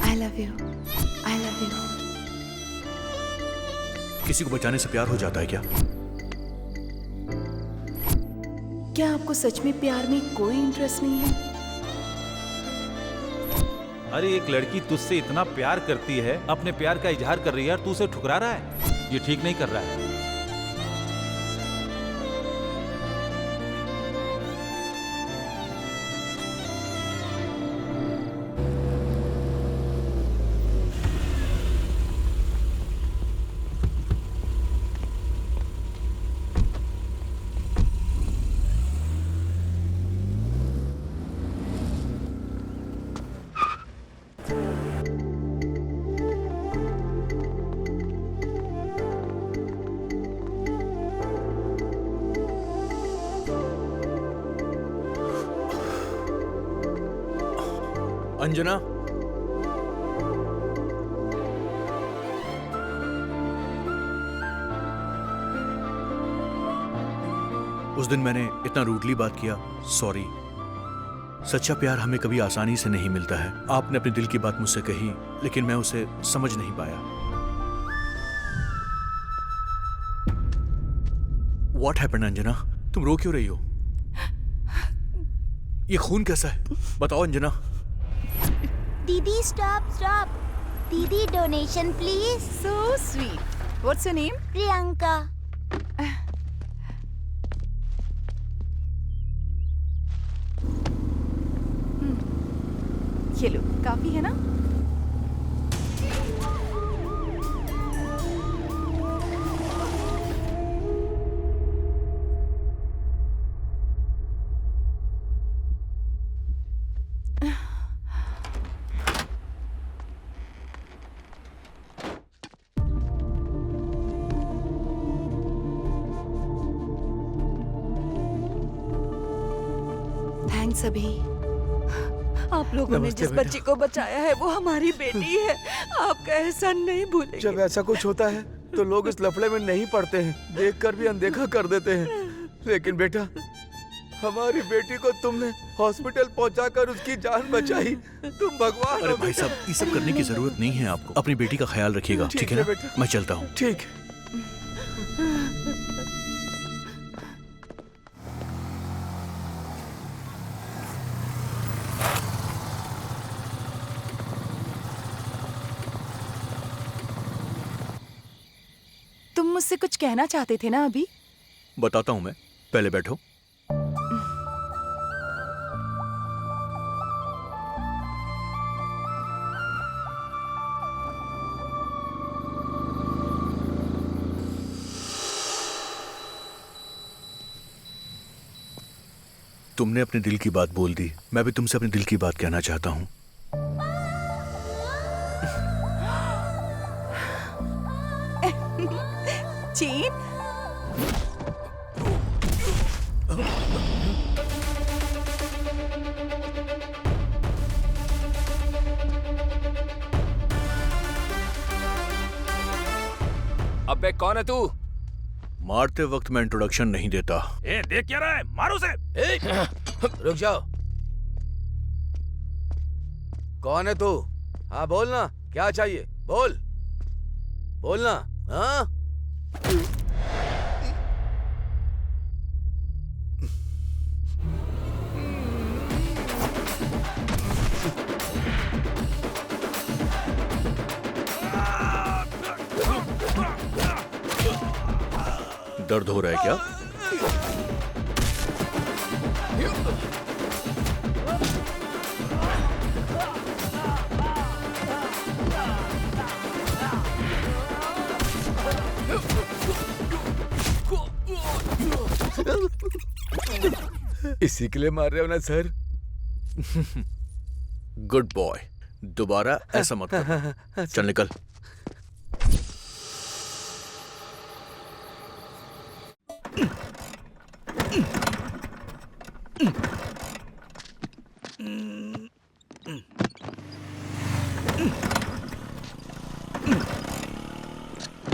I love you, I love you. किसी को बचाने से प्यार हो जाता है क्या? क्या आपको सच में प्यार में कोई इंटरेस्ट नहीं है? अरे एक लड़की तुझसे इतना प्यार करती है, अपने प्यार का इजहार कर रही है, और तू उसे ठुकरा रहा है। ये ठीक नहीं कर रहा है। अंजना, उस दिन मैंने इतना रूडली बात किया, सॉरी। सच्चा प्यार हमें कभी आसानी से नहीं मिलता है। आपने अपने दिल की बात मुझसे कही, लेकिन मैं उसे समझ नहीं पाया। What happened, Anjana? तुम रो क्यों रही हो? ये खून कैसा है? बताओ अंजना। दीदी स्टॉप स्टॉप। दीदी donation please. So sweet. What's your name? Priyanka. ये लो, काफी है ना? थैंक्स अभी। आप लोगों ने जिस बच्ची को बचाया है वो हमारी बेटी है। आपका एहसान नहीं भूलेंगे। जब ऐसा कुछ होता है तो लोग इस लफड़े में नहीं पड़ते हैं, देखकर भी अनदेखा कर देते हैं। लेकिन बेटा, हमारी बेटी को तुमने हॉस्पिटल पहुंचाकर उसकी जान बचाई। तुम भगवान अरे हो भाई बेटा। साहब, ये सब करने की जरूरत नहीं है आपको। अपनी बेटी का ख्याल रखिएगा, ठीक है ना? बेटा। मैं चलता हूँ। ठीक। तुम मुझसे कुछ कहना चाहते थे ना अभी? बताता हूँ मैं, पहले बैठो। तुमने अपने दिल की बात बोल दी, मैं भी तुमसे अपने दिल की बात कहना चाहता हूँ। चीन, अबे कौन है तू? मारते वक्त मैं इंट्रोडक्शन नहीं देता। ए, देख क्या रहा है? मारो उसे। रुक जाओ। कौन है तू? हाँ बोलना, क्या चाहिए? बोल, बोलना। हाँ? दर्द हो रहा है क्या? इसी के लिए मार रहे हो ना सर? गुड बॉय, दोबारा ऐसा मत कर। चल निकल।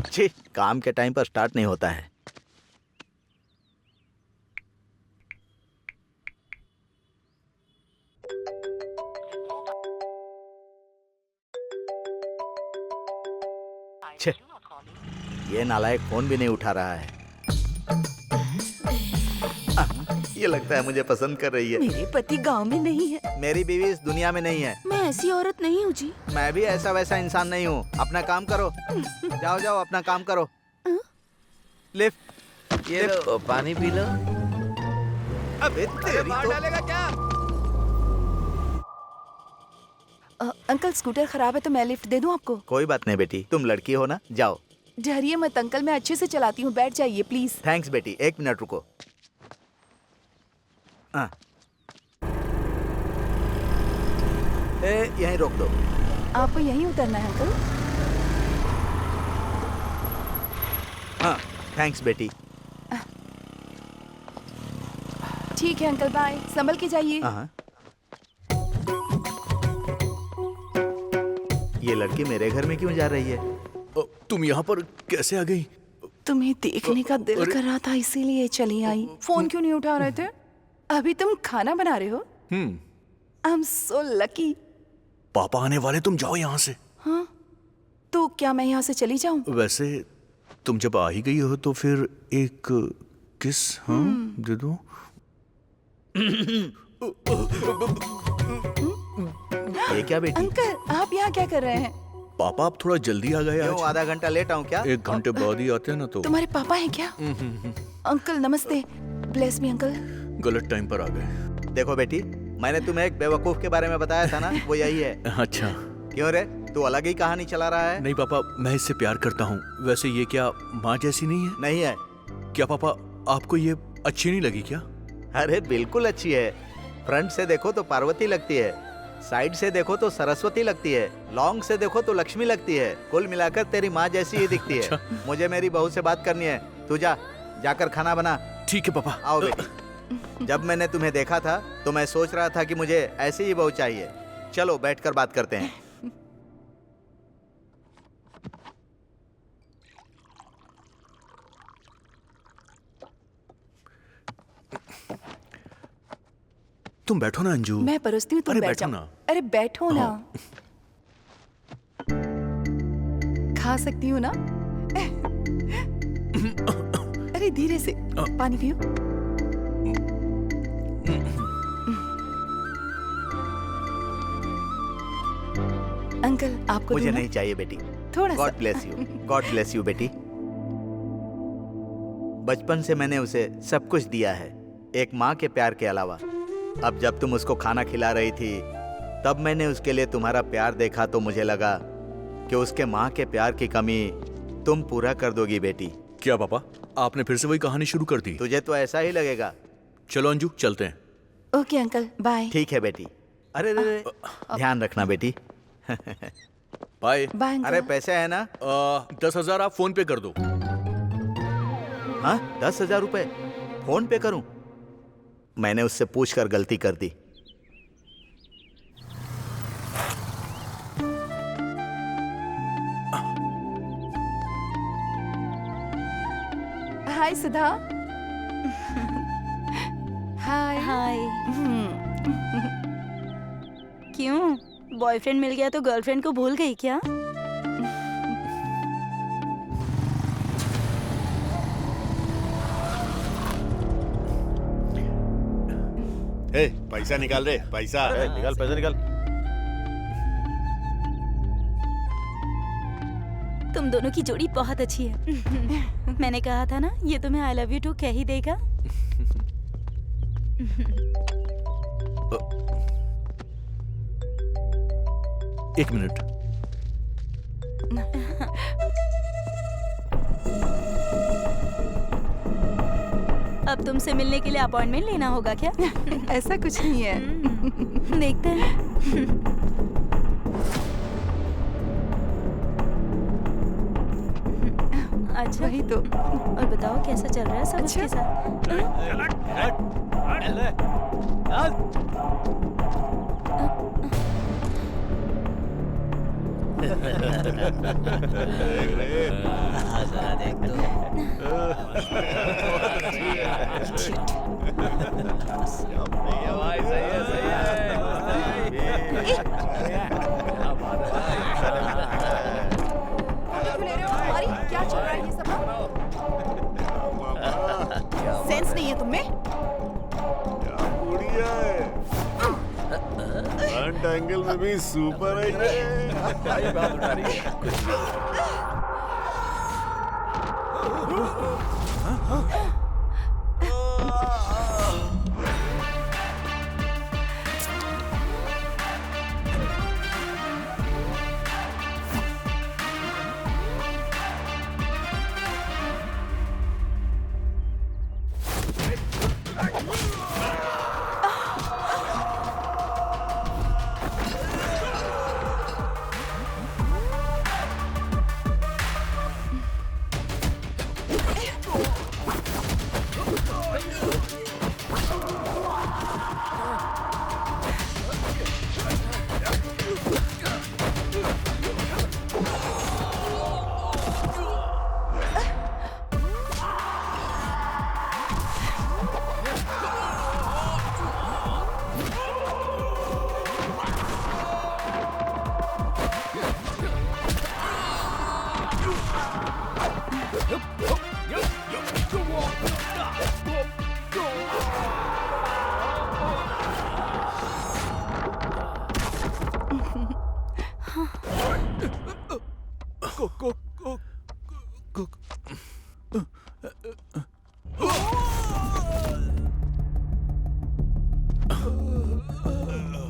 छी, काम के टाइम पर स्टार्ट नहीं होता है। छे, ये नालायक फोन भी नहीं उठा रहा है। ये लगता है मुझे पसंद कर रही है। मेरे पति गांव में नहीं है। मेरी बीवी इस दुनिया में नहीं है। मैं ऐसी औरत नहीं हूँ जी। मैं भी ऐसा वैसा इंसान नहीं हूँ। अपना काम करो। जाओ जाओ, अपना काम करो। लिफ्ट, ये लो, पानी पी लो। अबे तेरी मार तो। डालेगा क्या? अंकल, स्कूटर खराब है तो मैं लिफ्ट दे दूं आपको? कोई बात नहीं बेटी, तुम लड़की हो ना, जाओ। डरिए मत अंकल, मैं अच्छे से चलाती हूँ, बैठ जाइए प्लीज। थैंक्स बेटी, 1 मिनट रुको। हाँ। यहीं रोक दो। आपको यहीं उतरना है अंकल? हाँ, थैंक्स बेटी। ठीक है अंकल, बाय। संभल के जाइए। हाँ। ये लड़की मेरे घर में क्यों जा रही है? तुम यहाँ पर कैसे आ गई? तुम्हें देखने का दिल कर रहा था इसीलिए चली आई। फोन क्यों नहीं उठा रहे थे? अभी तुम खाना बना रहे हो? I am so lucky. पापा आने वाले, तुम जाओ यहाँ से। हाँ, तो क्या मैं यहाँ से चली जाऊँ? वैसे तुम जब आ ही गई हो तो फिर एक किस, हाँ, दे दो। ये क्या बेटी? अंकल आप यहाँ क्या कर रहे हैं? पापा आप थोड़ा जल्दी आ गए क्यों आज। आधा घंटा लेट आऊँ क्या? 1 घंटे बाद ही आते हैं ना तो। तुम्हारे पापा हैं क्या? अंकल नमस्ते। Bless me uncle. गलत टाइम पर आ गए। देखो बेटी, मैंने तुम्हें एक बेवकूफ के बारे में बताया था ना, वो यही है। अच्छा। क्यों रे, तू अलग ही कहानी चला रहा है? नहीं पापा, मैं इससे प्यार करता हूँ। वैसे ये क्या माँ जैसी नहीं है? नहीं है। क्या पापा आपको ये अच्छी नहीं लगी क्या? अरे बिल्कुल अच्छी है। फ्रंट से देखो तो पार्वती लगती है, साइड से देखो तो सरस्वती लगती है, लॉन्ग से देखो तो लक्ष्मी लगती है। कुल मिलाकर तेरी माँ जैसी ही दिखती है। मुझे मेरी बहू से बात करनी है। तू जाकर खाना बना। ठीक है पापा। आओ बेटी। जब मैंने तुम्हें देखा था तो मैं सोच रहा था कि मुझे ऐसी ही बहू चाहिए। चलो बैठकर बात करते हैं। तुम बैठो ना अंजू। मैं परोसती हूँ, तुम अरे बैठ बैठो जाओ। ना। अरे बैठो ना। खा सकती हूँ ना? अरे धीरे से। पानी पियो। अंकल आपको मुझे दूँ ना? नहीं चाहिए बेटी। थोड़ा सा। God bless you. God bless you बेटी। बचपन से मैंने उसे सब कुछ दिया है, एक माँ के प्यार के अलावा। अब जब तुम उसको खाना खिला रही थी तब मैंने उसके लिए तुम्हारा प्यार देखा तो मुझे लगा कि उसके माँ के प्यार की कमी तुम पूरा कर दोगी बेटी। क्या पापा आपने फिर से वही कहानी शुरू कर दी? तुझे तो ऐसा ही लगेगा। चलो अंजू चलते हैं। Okay uncle bye. ठीक है बेटी। अरे रे, ध्यान रखना बेटी। बाय। Bye uncle. अरे पैसे है ना? 10,000 आप फोन पे कर दो। हाँ 10,000 रुपए फोन पे करूं? मैंने उससे पूछकर गलती कर दी। हाय सुधा। हाय। हाय। क्यों, बॉयफ्रेंड मिल गया तो गर्लफ्रेंड को भूल गई क्या? ए, पैसा निकाल रे, पैसा। निकाल पैसा निकाल। तुम दोनों की जोड़ी बहुत अच्छी है। मैंने कहा था ना, ये तुम्हें आई लव यू टू कह ही देगा। एक मिनट। अब तुमसे मिलने के लिए अपॉइंटमेंट लेना होगा क्या? ऐसा कुछ नहीं है। देखते हैं। अच्छा वही तो। और बताओ कैसा चल रहा है सब उसके साथ? क्या चल रहा है ये सब? सेंस नहीं है तुम्हें? फ्रंट एंगल में भी सुपर है ये। बात उठा रही है।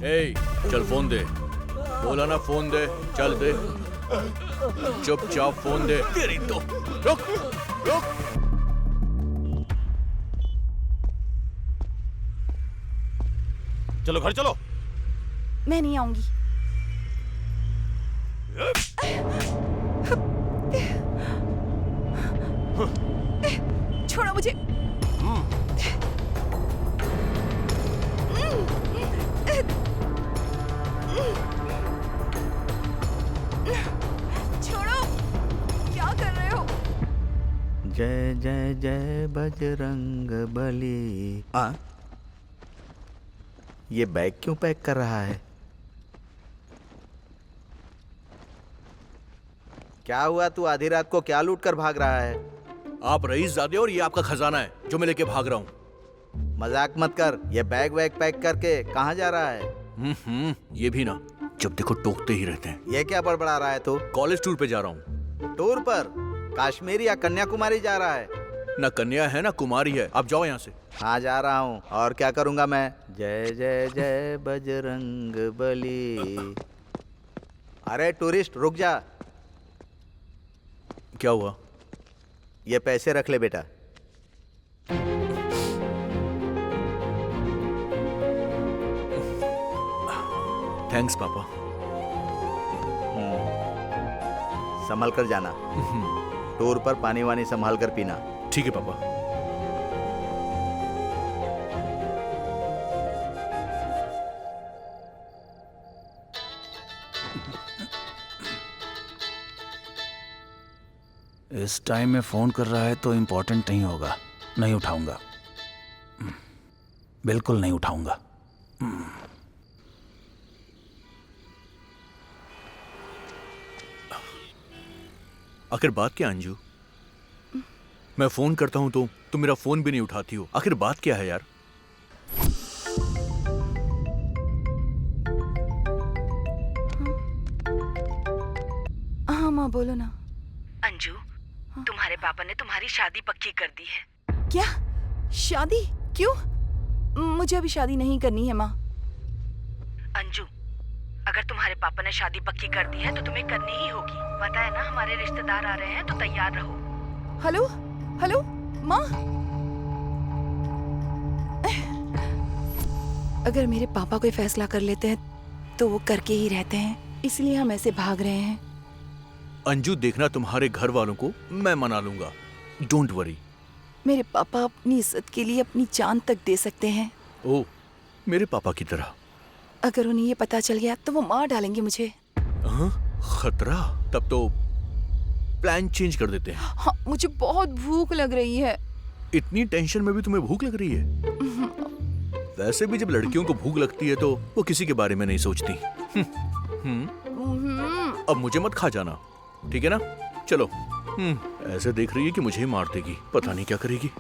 ए, चल फोन दे। बोला ना फोन दे, चल दे। चुपचाप फोन दे। तेरी तो रुक रुक। चलो घर चलो। मैं नहीं आऊंगी। छोड़ो मुझे। छोड़ो, क्या कर रहे हो? जय जय जय बजरंग बली। ये बैग क्यों पैक कर रहा है? क्या हुआ? तू आधी रात को क्या लूट कर भाग रहा है? आप रईसजादे और ये आपका खजाना है जो मैं लेके भाग रहा हूँ। मजाक मत कर। ये बैग वैग पैक करके कहाँ जा रहा है? ये भी ना, जब देखो टोकते ही रहते हैं। ये क्या बड़बड़ा रहा है तू? कॉलेज टूर पे जा रहा हूँ। टूर पर? कश्मीर या कन्याकुमारी जा रहा है? ना कन्या है ना कुमारी है। आप जाओ यहाँ से। हाँ जा रहा हूँ। और क्या करूँगा मैं? जय जय जय बजरंग बली। अरे टूरिस्ट रुक जा। क्या हुआ? ये पैसे रख ले बेटा। थैंक्स पापा। संभल कर जाना। टूर पर पानी वानी संभाल कर पीना। ठीक है पापा। इस टाइम में फोन कर रहा है तो इम्पोर्टेंट नहीं होगा। नहीं उठाऊंगा, बिल्कुल नहीं उठाऊंगा। आखिर बात क्या अंजू? मैं फोन करता हूं तो तुम मेरा फोन भी नहीं उठाती हो। आखिर बात क्या है यार? हाँ माँ बोलो ना। अंजू, तुम्हारे पापा ने तुम्हारी शादी पक्की कर दी है। क्या? शादी? क्यों? मुझे अभी शादी नहीं करनी है माँ। अंजू, अगर तुम्हारे पापा ने शादी पक्की कर दी है तो तुम्हें करनी ही होगी। पता है ना, हमारे रिश्तेदार आ रहे हैं तो तैयार रहो। हेलो हेलो माँ। अगर मेरे पापा कोई फैसला कर लेते हैं तो वो करके ही रहते हैं, इसलिए हम ऐसे भाग रहे हैं। अंजू देखना, तुम्हारे घर वालों को मैं मना लूंगा। Don't worry. मेरे पापा अपनी इज्जत के लिए अपनी जान तक दे सकते हैं। ओ, मेरे पापा की तरह। अगर उन्हें ये पता चल गया तो वो मार डालेंगे मुझे। खतरा? तब तो प्लान चेंज कर देते हैं। हाँ, मुझे बहुत भूख लग रही है। इतनी टेंशन में भी तुम्हें भूख लग रही है? वैसे भी जब लड़कियों को भूख लगती है तो वो किसी के बारे में नहीं सोचती। अब मुझे मत खा जाना, ठीक है ना? चलो। ऐसे देख रही है कि मुझे ही मार देगी। पता नहीं क्या करेगी।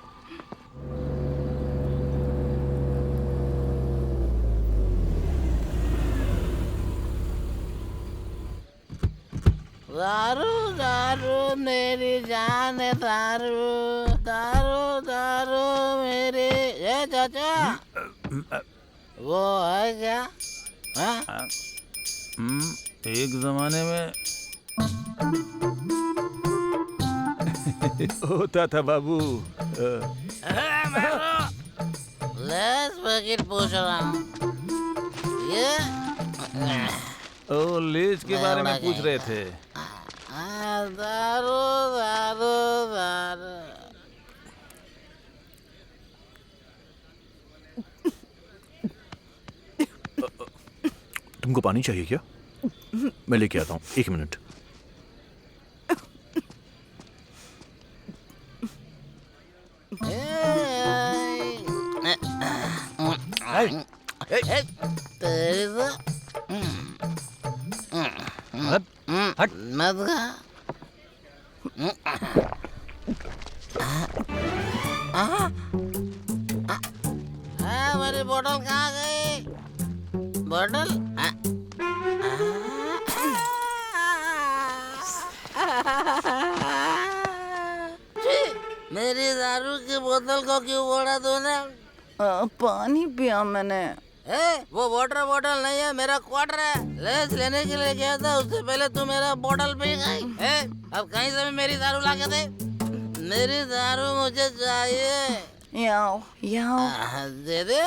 दारू दारू मेरी जान है, दारू दारू दारू मेरी। ए चाचा, वो है क्या? एक जमाने में होता था बाबू। लेस पैकेट पूछ रहा हूँ। ये ओ, लेज के बारे में पूछ रहे थे। दारू दारू दारू। तुमको पानी चाहिए क्या? मैं लेके आता हूँ, 1 मिनट। मत खा। मेरी बोतल कहाँ गई? बोतल? मेरी दारू की बोतल को क्यों फोड़ा तूने? पानी पिया मैंने। वो वाटर बॉटल नहीं है, मेरा क्वार्टर है। लेस लेने के लिए गया था, उससे पहले तू मेरा बॉटल पी गई। अब कहीं से भी मेरी दारू ला के दे। मेरी दारू मुझे चाहिए। याओ याओ दे दे।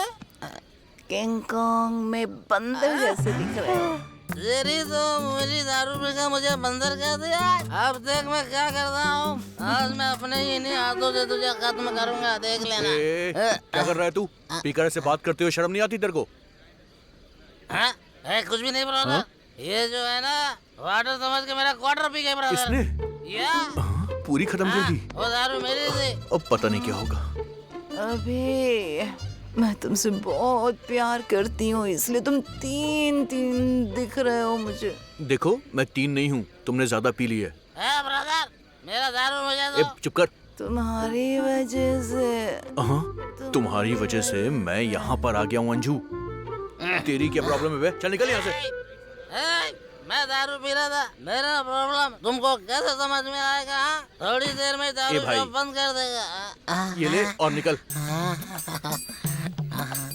किंग कॉन्ग में बंदर जैसे दिख रहे हो। तेरी तो मुझे दारू पीकर मुझे बंदर कह दिया। अब देख मैं क्या करता हूँ। आज मैं अपने ही इन्हीं हाथों से तुझे खत्म करूंगा, देख लेना। क्या कर रहा है तू? स्पीकर से बात करते हुए शर्म नहीं आती तेरे को? हाँ? कुछ भी नहीं ब्रदर। ये जो है ना वाटर समझ के मेरा क्वार्टर पी गए ब्रदर। इसने? या पूरी खत्म कर दी। वो दारू मेरी थी। अब पता नहीं क्या होगा। अबे मैं तुमसे बहुत प्यार करती हूँ, इसलिए तुम तीन दिख रहे हो मुझे। देखो मैं 3 नहीं हूँ, तुमने ज्यादा पी ली है। ब्रदर मेरा दारू मुझे दो। चुप कर। तुम्हारी वजह से। हाँ, तुम्हारी वजह से मैं यहाँ पर आ गया हूँ अंजू। तेरी क्या प्रॉब्लम है बे? चल निकल यहाँ से। मैं दारू पी रहा था, मेरा प्रॉब्लम तुमको कैसे समझ में आएगा? थोड़ी देर में दारू बंद कर देगा। ये ले और निकल।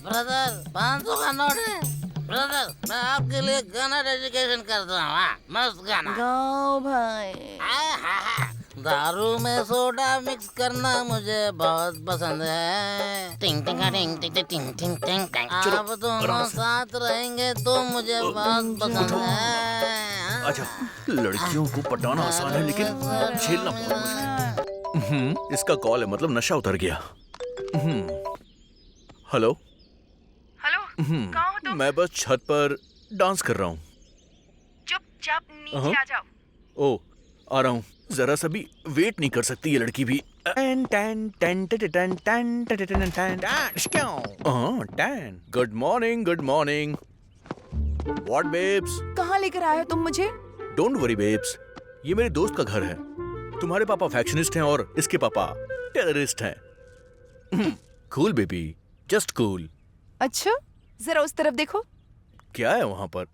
ब्रदर 500 का नोट है। ब्रदर मैं आपके लिए गाना डेडिकेशन करता हूँ। मस्त गाना गाओ भाई। दारू में सोडा मिक्स करना मुझे बहुत पसंद है। टिंग टिंग टिंग टिंग टिंग टिंग टिंग टिंग। आप दोनों साथ रहेंगे तो मुझे बहुत पसंद है। अच्छा, लड़कियों को पटाना आसान है लेकिन झेलना बहुत मुश्किल है। इसका कॉल है, मतलब नशा उतर गया। हेलो हेलो, कहाँ हो तुम? मैं बस छत पर डांस कर रहा हूँ। चुपचाप नीचे आ जाओ। ओ, आ रहा हूँ। जरा सा भी वेट नहीं कर सकती ये लड़की भी। Good morning, good morning. What babes? कहाँ लेकर आए हो तुम मुझे? डोंट वरी बेब्स, ये मेरे दोस्त का घर है। तुम्हारे पापा फैक्शनिस्ट हैं और इसके पापा टेररिस्ट हैं। Cool baby, just cool. अच्छा, जरा उस तरफ देखो। क्या है वहां पर?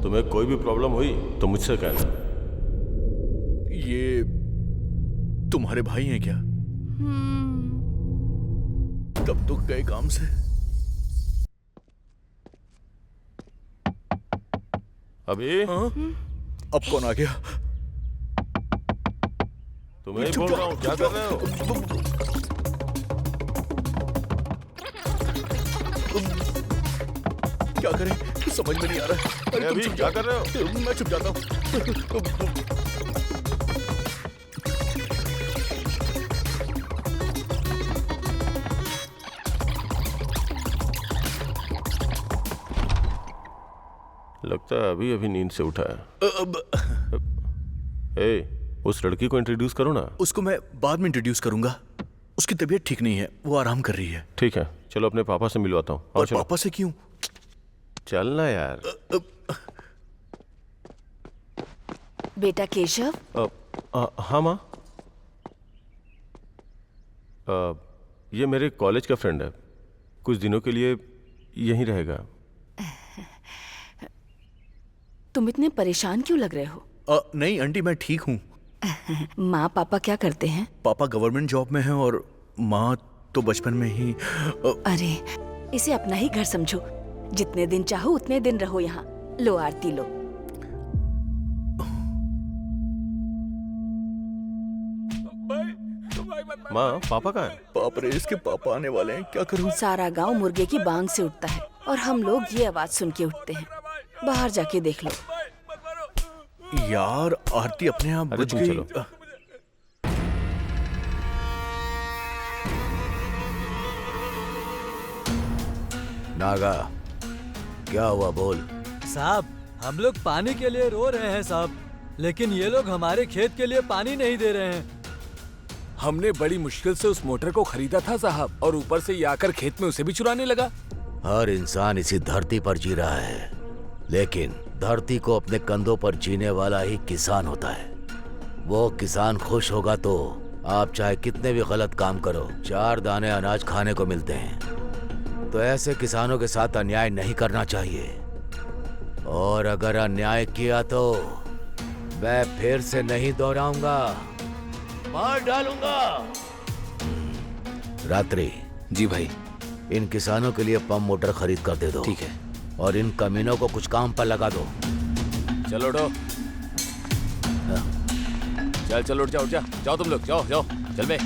तुम्हें कोई भी प्रॉब्लम हुई तो मुझसे कहना। ये तुम्हारे भाई हैं क्या? तब तो गए काम से। अभी अब कौन आ गया? तुम्हें बोल रहा हूँ, क्या कर रहे हो? क्या करें समझ में नहीं आ रहा है। अरे अभी क्या कर रहे हो? मैं चुप जाता हूँ। लगता है अभी अभी नींद से उठा है। उस लड़की को इंट्रोड्यूस करो ना। उसको मैं बाद में इंट्रोड्यूस करूंगा। उसकी तबीयत ठीक नहीं है, वो आराम कर रही है। ठीक है, चलो अपने पापा से मिलवाता हूँ। और पापा से क्यों? चलना यार। बेटा केशव। हाँ माँ। ये मेरे कॉलेज का फ्रेंड है, कुछ दिनों के लिए यहीं रहेगा। तुम इतने परेशान क्यों लग रहे हो? नहीं आंटी, मैं ठीक हूँ। माँ पापा क्या करते हैं? पापा गवर्नमेंट जॉब में हैं और माँ तो बचपन में ही। अरे इसे अपना ही घर समझो, जितने दिन चाहो उतने दिन रहो यहाँ। लो आरती लो। माँ पापा कहाँ हैं? बाप रे, इसके पापा आने वाले हैं, क्या करूँ? सारा गांव मुर्गे की बांग से उठता है और हम लोग ये आवाज सुन के उठते हैं। बाहर जाके देख लो। यार आरती अपने आप बुझ गई। चलो। नागा, क्या हुआ बोल। साहब हम लोग पानी के लिए रो रहे हैं साहब, लेकिन ये लोग हमारे खेत के लिए पानी नहीं दे रहे हैं। हमने बड़ी मुश्किल से उस मोटर को खरीदा था साहब, और ऊपर से ये आकर खेत में उसे भी चुराने लगा। हर इंसान इसी धरती पर जी रहा है, लेकिन धरती को अपने कंधों पर जीने वाला ही किसान होता है। वो किसान खुश होगा तो आप चाहे कितने भी गलत काम करो, 4 दाने अनाज खाने को मिलते हैं। तो ऐसे किसानों के साथ अन्याय नहीं करना चाहिए, और अगर अन्याय किया तो मैं फिर से नहीं दोहराऊंगा, मार डालूंगा। रात्रि। जी भाई। इन किसानों के लिए पंप मोटर खरीद कर दे दो। ठीक है। और इन कमीनों को कुछ काम पर लगा दो। चलो उठो। चल चल उठ जा जाओ तुम लोग, जाओ जाओ चल बे।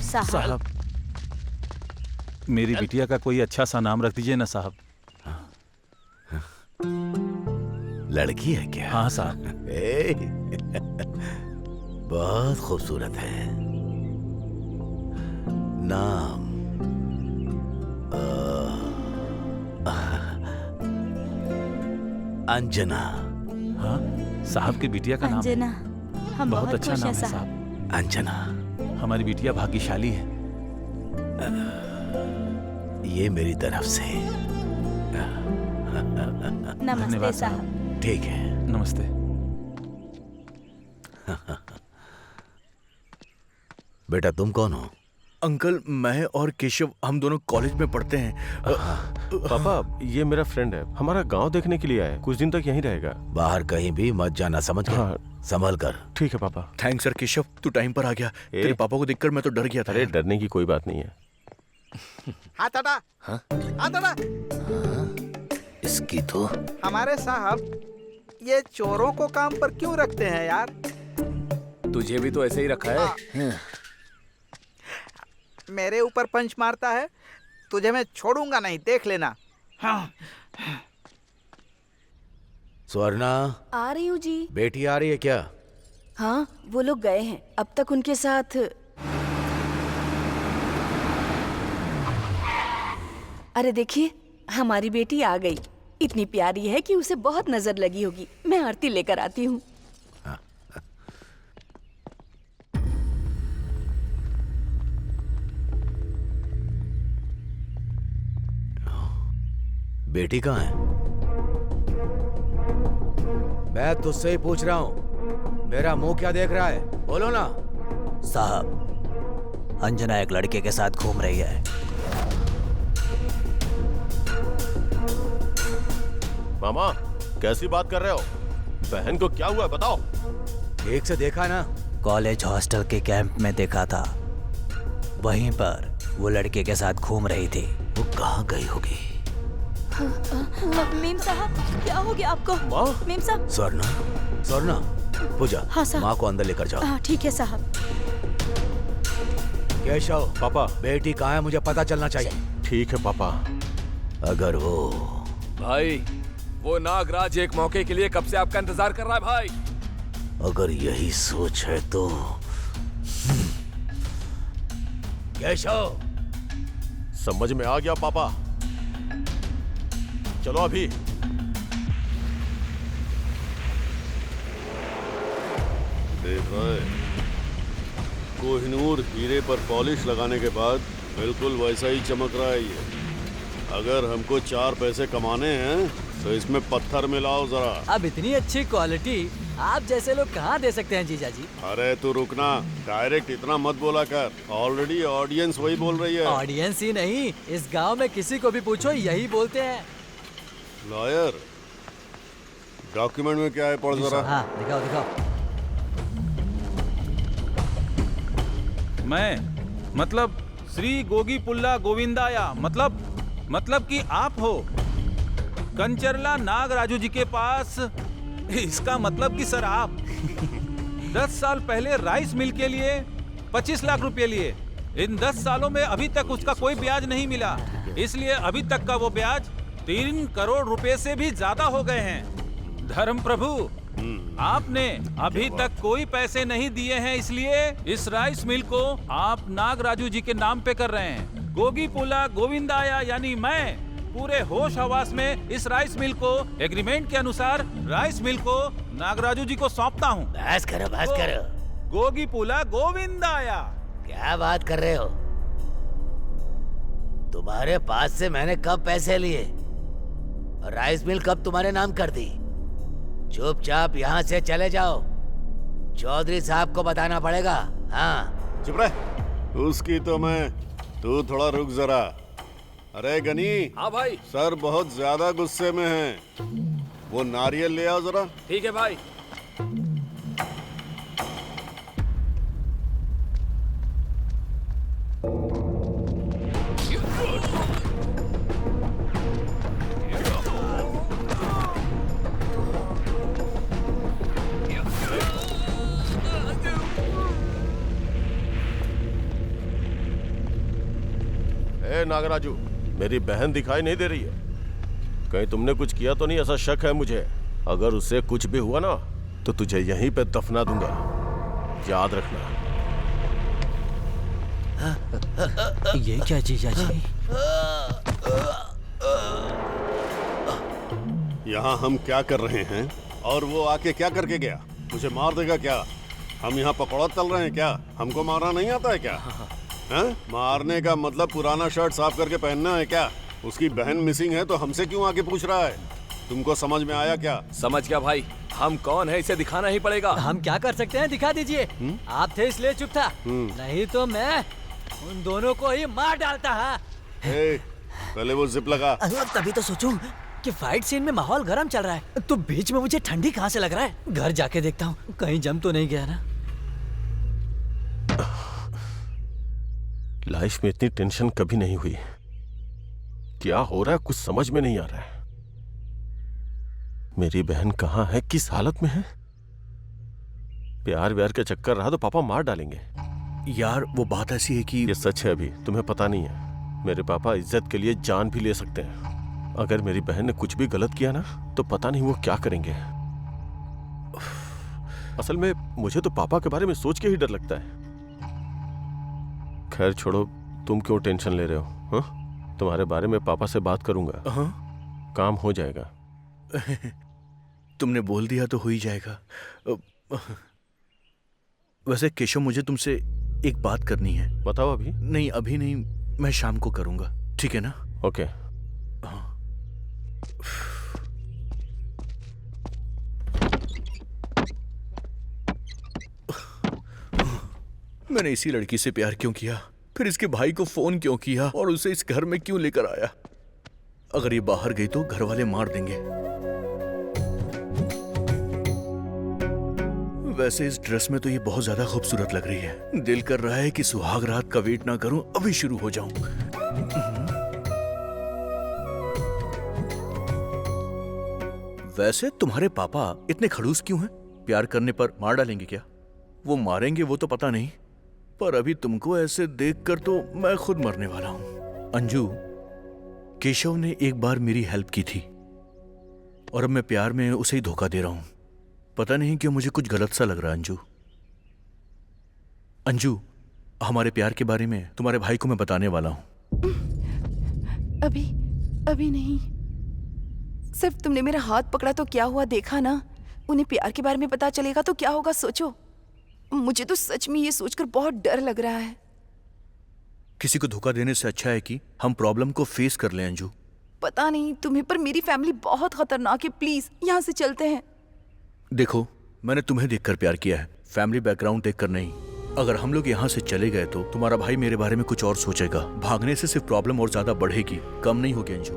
साहब, मेरी बिटिया का कोई अच्छा सा नाम रख दीजिए ना साहब। लड़की है क्या? हाँ साहब। बहुत खूबसूरत है। नाम अंजना। हाँ साहब की बिटिया का नाम है। अंजना, हम बहुत अच्छा खुश नाम हैं है साहब। साहब। अंजना, हमारी बिटिया भाग्यशाली है। ये मेरी तरफ से। नमस्ते धन्यवाद साहब। ठीक है। नमस्ते। बेटा तुम कौन हो? अंकल, मैं और केशव हम दोनों कॉलेज में पढ़ते हैं। पापा, ये मेरा फ्रेंड है, हमारा गांव देखने के लिए आया है, कुछ दिन तक यहीं रहेगा। बाहर कहीं भी मत जाना, समझ गया? हाँ। संभल कर। ठीक है पापा। थैंक्स सर केशव, तू टाइम पर आ गया। तेरे पापा को देखकर मैं तो डर गया था। अरे डरने की कोई बात नहीं है। हाथ हटा। हाथ हटा। इसकी तो हमारे साहब ये चोरों को काम पर क्यों रखते हैं यार? तुझे भी तो ऐसे ही रखा है। मेरे ऊपर पंच मारता है, तुझे मैं छोड़ूंगा नहीं, देख लेना। हाँ। स्वर्णा, आ रही हूँ जी। बेटी आ रही है क्या? हाँ, वो लोग गए हैं। अब तक उनके साथ। अरे देखिए, हमारी बेटी आ गई। इतनी प्यारी है कि उसे बहुत नजर लगी होगी। मैं आरती लेकर आती हूँ। बेटी कहाँ है? मैं तुझसे ही पूछ रहा हूँ, मेरा मुंह क्या देख रहा है? बोलो ना। साहब, अंजना एक लड़के के साथ घूम रही है। मामा, कैसी बात कर रहे हो? बहन को क्या हुआ बताओ। ठीक से देखा ना? कॉलेज हॉस्टल के कैंप में देखा था, वहीं पर वो लड़के के साथ घूम रही थी। वो कहाँ गई होगी? मीम साहब, क्या हो गया आपको? मीम साहब। स्वर्णा, स्वर्णा, पूजा। हाँ साहब। माँ को अंदर लेकर जाओ। हाँ ठीक है साहब। केशव, पापा, बेटी कहाँ है मुझे पता चलना चाहिए। ठीक है पापा। अगर वो भाई, वो नागराज एक मौके के लिए कब से आपका इंतजार कर रहा है भाई। अगर यही सोच है तो केशव। समझ में आ गया पापा, चलो अभी। देख रहा है, कोहिनूर हीरे पर पॉलिश लगाने के बाद बिल्कुल वैसा ही चमक रहा है ये। अगर हमको 4 पैसे कमाने हैं तो इसमें पत्थर मिलाओ जरा। अब इतनी अच्छी क्वालिटी आप जैसे लोग कहाँ दे सकते हैं जीजा जी? अरे तू रुकना, डायरेक्ट इतना मत बोला कर, ऑलरेडी ऑडियंस वही बोल रही है। ऑडियंस ही नहीं, इस गांव में किसी को भी पूछो यही बोलते हैं। लॉयर, डॉक्यूमेंट में क्या है पढ़ जरा। हाँ दिखाओ दिखाओ। मैं मतलब श्री गोगी पुल्ला गोविंदाया, मतलब कि आप हो कंचरला नागराजू जी के पास। इसका मतलब कि सर आप 10 साल पहले राइस मिल के लिए 25 लाख रुपए लिए। इन 10 सालों में अभी तक उसका कोई ब्याज नहीं मिला, इसलिए अभी तक का वो ब्याज 3 करोड़ रुपए से भी ज्यादा हो गए हैं। धर्म प्रभु, आपने अभी तक कोई पैसे नहीं दिए हैं, इसलिए इस राइस मिल को आप नागराजू जी के नाम पे कर रहे हैं। गोगी पुला गोविंदाया यानी मैं पूरे होश हवास में इस राइस मिल को एग्रीमेंट के अनुसार राइस मिल को नागराजू जी को सौंपता हूँ। बस करो, बस करो। गोगी पुला गोविंदाया। क्या बात कर रहे हो? तुम्हारे पास से मैंने कब पैसे लिए? राइस मिल कब तुम्हारे नाम कर दी? चुपचाप यहाँ से चले जाओ, चौधरी साहब को बताना पड़ेगा। हाँ चुप रह। उसकी तो मैं, तू थोड़ा रुक जरा। अरे गनी। हाँ भाई। सर बहुत ज्यादा गुस्से में हैं। वो नारियल ले आओ जरा। ठीक है भाई। ए नागराजू, मेरी बहन दिखाई नहीं दे रही है। कहीं तुमने कुछ किया तो नहीं? ऐसा शक है मुझे। अगर उससे कुछ भी हुआ ना तो तुझे यहीं पे दफना दूंगा, याद रखना। ये क्या जीजा जी? यहाँ हम क्या कर रहे हैं और वो आके क्या करके गया? मुझे मार देगा क्या? हम यहाँ पकौड़ा तल रहे हैं क्या? हमको मारना नहीं आता है क्या? हैं? मारने का मतलब पुराना शर्ट साफ करके पहनना है क्या? उसकी बहन मिसिंग है तो हमसे क्यों आके पूछ रहा है? तुमको समझ में आया क्या? समझ गया भाई। हम कौन है इसे दिखाना ही पड़ेगा। हम क्या कर सकते हैं? दिखा दीजिए। आप थे इसलिए चुप था, नहीं तो मैं उन दोनों को ही मार डालता। पहले वो जिप लगा। तभी तो सोचूं कि फाइट सीन में माहौल गर्म चल रहा है तो बीच में मुझे ठंडी कहाँ से लग रहा है। घर जाके देखता हूँ कहीं जम तो नहीं गया ना। लाइफ में इतनी टेंशन कभी नहीं हुई। क्या हो रहा है कुछ समझ में नहीं आ रहा है। मेरी बहन कहाँ है, किस हालत में है? प्यार व्यार का चक्कर रहा तो पापा मार डालेंगे। यार वो बात ऐसी है कि ये सच है, अभी तुम्हें पता नहीं है। मेरे पापा इज्जत के लिए जान भी ले सकते हैं। अगर मेरी बहन ने कुछ भी गलत किया ना तो पता नहीं वो क्या करेंगे। असल में मुझे तो पापा के बारे में सोच के ही डर लगता है। खैर छोड़ो, तुम क्यों टेंशन ले रहे हो? हाँ, तुम्हारे बारे में पापा से बात करूंगा। काम हो जाएगा। तुमने बोल दिया तो हो ही जाएगा। वैसे केशव, मुझे तुमसे एक बात करनी है। बताओ। अभी नहीं, अभी नहीं, मैं शाम को करूंगा, ठीक है ना? ओके। मैंने इसी लड़की से प्यार क्यों किया? फिर इसके भाई को फोन क्यों किया और उसे इस घर में क्यों लेकर आया? अगर ये बाहर गई तो घर वाले मार देंगे। वैसे इस ड्रेस में तो ये बहुत ज्यादा खूबसूरत लग रही है। दिल कर रहा है कि सुहाग रात का वेट ना करूं, अभी शुरू हो जाऊं। वैसे तुम्हारे पापा इतने खड़ूस क्यों हैं? प्यार करने पर मार डालेंगे क्या? वो मारेंगे वो तो पता नहीं, पर अभी तुमको ऐसे देखकर तो मैं खुद मरने वाला हूं। अंजू, केशव ने एक बार मेरी हेल्प की थी और अब मैं प्यार में उसे ही धोखा दे रहा हूं। पता नहीं क्यों मुझे कुछ गलत सा लग रहा है। अंजू, अंजू, हमारे प्यार के बारे में तुम्हारे भाई को मैं बताने वाला हूं। अभी नहीं। सिर्फ तुमने मेरा हाथ पकड़ा तो क्या हुआ, देखा ना? उन्हें प्यार के बारे में पता चलेगा तो क्या होगा, सोचो। मुझे तो सच में ये सोचकर बहुत डर लग रहा है। किसी को धोखा देने से अच्छा है कि हम प्रॉब्लम को फेस कर लें। अंजू, पता नहीं तुम्हें, पर मेरी फैमिली बहुत खतरनाक है। प्लीज यहाँ से चलते हैं। देखो, मैंने तुम्हें देखकर प्यार किया है, फैमिली बैकग्राउंड देखकर नहीं। अगर हम लोग यहाँ से चले गए तो तुम्हारा भाई मेरे बारे में कुछ और सोचेगा। भागने से सिर्फ प्रॉब्लम और ज्यादा बढ़ेगी, कम नहीं होगी। अंजू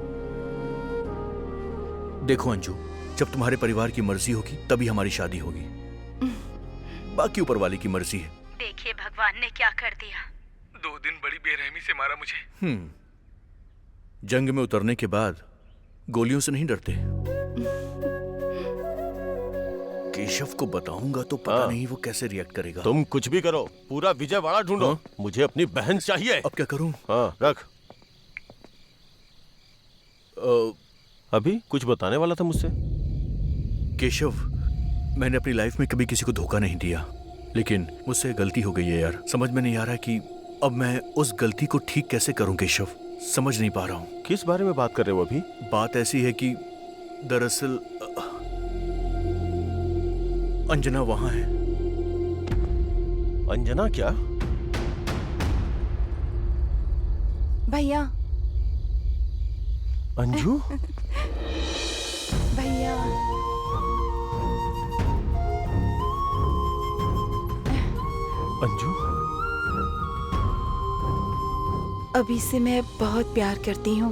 देखो अंजू, जब तुम्हारे परिवार की मर्जी होगी तभी हमारी शादी होगी, बाकी ऊपर वाले की मर्जी है। देखिए भगवान ने क्या कर दिया। 2 दिन बड़ी बेरहमी से मारा मुझे। जंग में उतरने के बाद गोलियों से नहीं डरते। केशव को बताऊंगा तो पता नहीं वो कैसे रिएक्ट करेगा। तुम कुछ भी करो, पूरा विजयवाड़ा ढूंढो। मुझे अपनी बहन चाहिए। अब क्या करूं? हाँ, रख। अभी कुछ बताने वाला था मुझसे। केशव, मैंने अपनी लाइफ में कभी किसी को धोखा नहीं दिया, लेकिन मुझसे गलती हो गई है यार। समझ में नहीं आ रहा कि अब मैं उस गलती को ठीक कैसे करूं। केशव, समझ नहीं पा रहा हूं। किस बारे में बात कर रहे हो अभी? बात ऐसी है कि दरअसल अंजना वहां है। अंजना क्या? भैया। अंजू? भैया। अंजू? अभी से मैं बहुत प्यार करती हूँ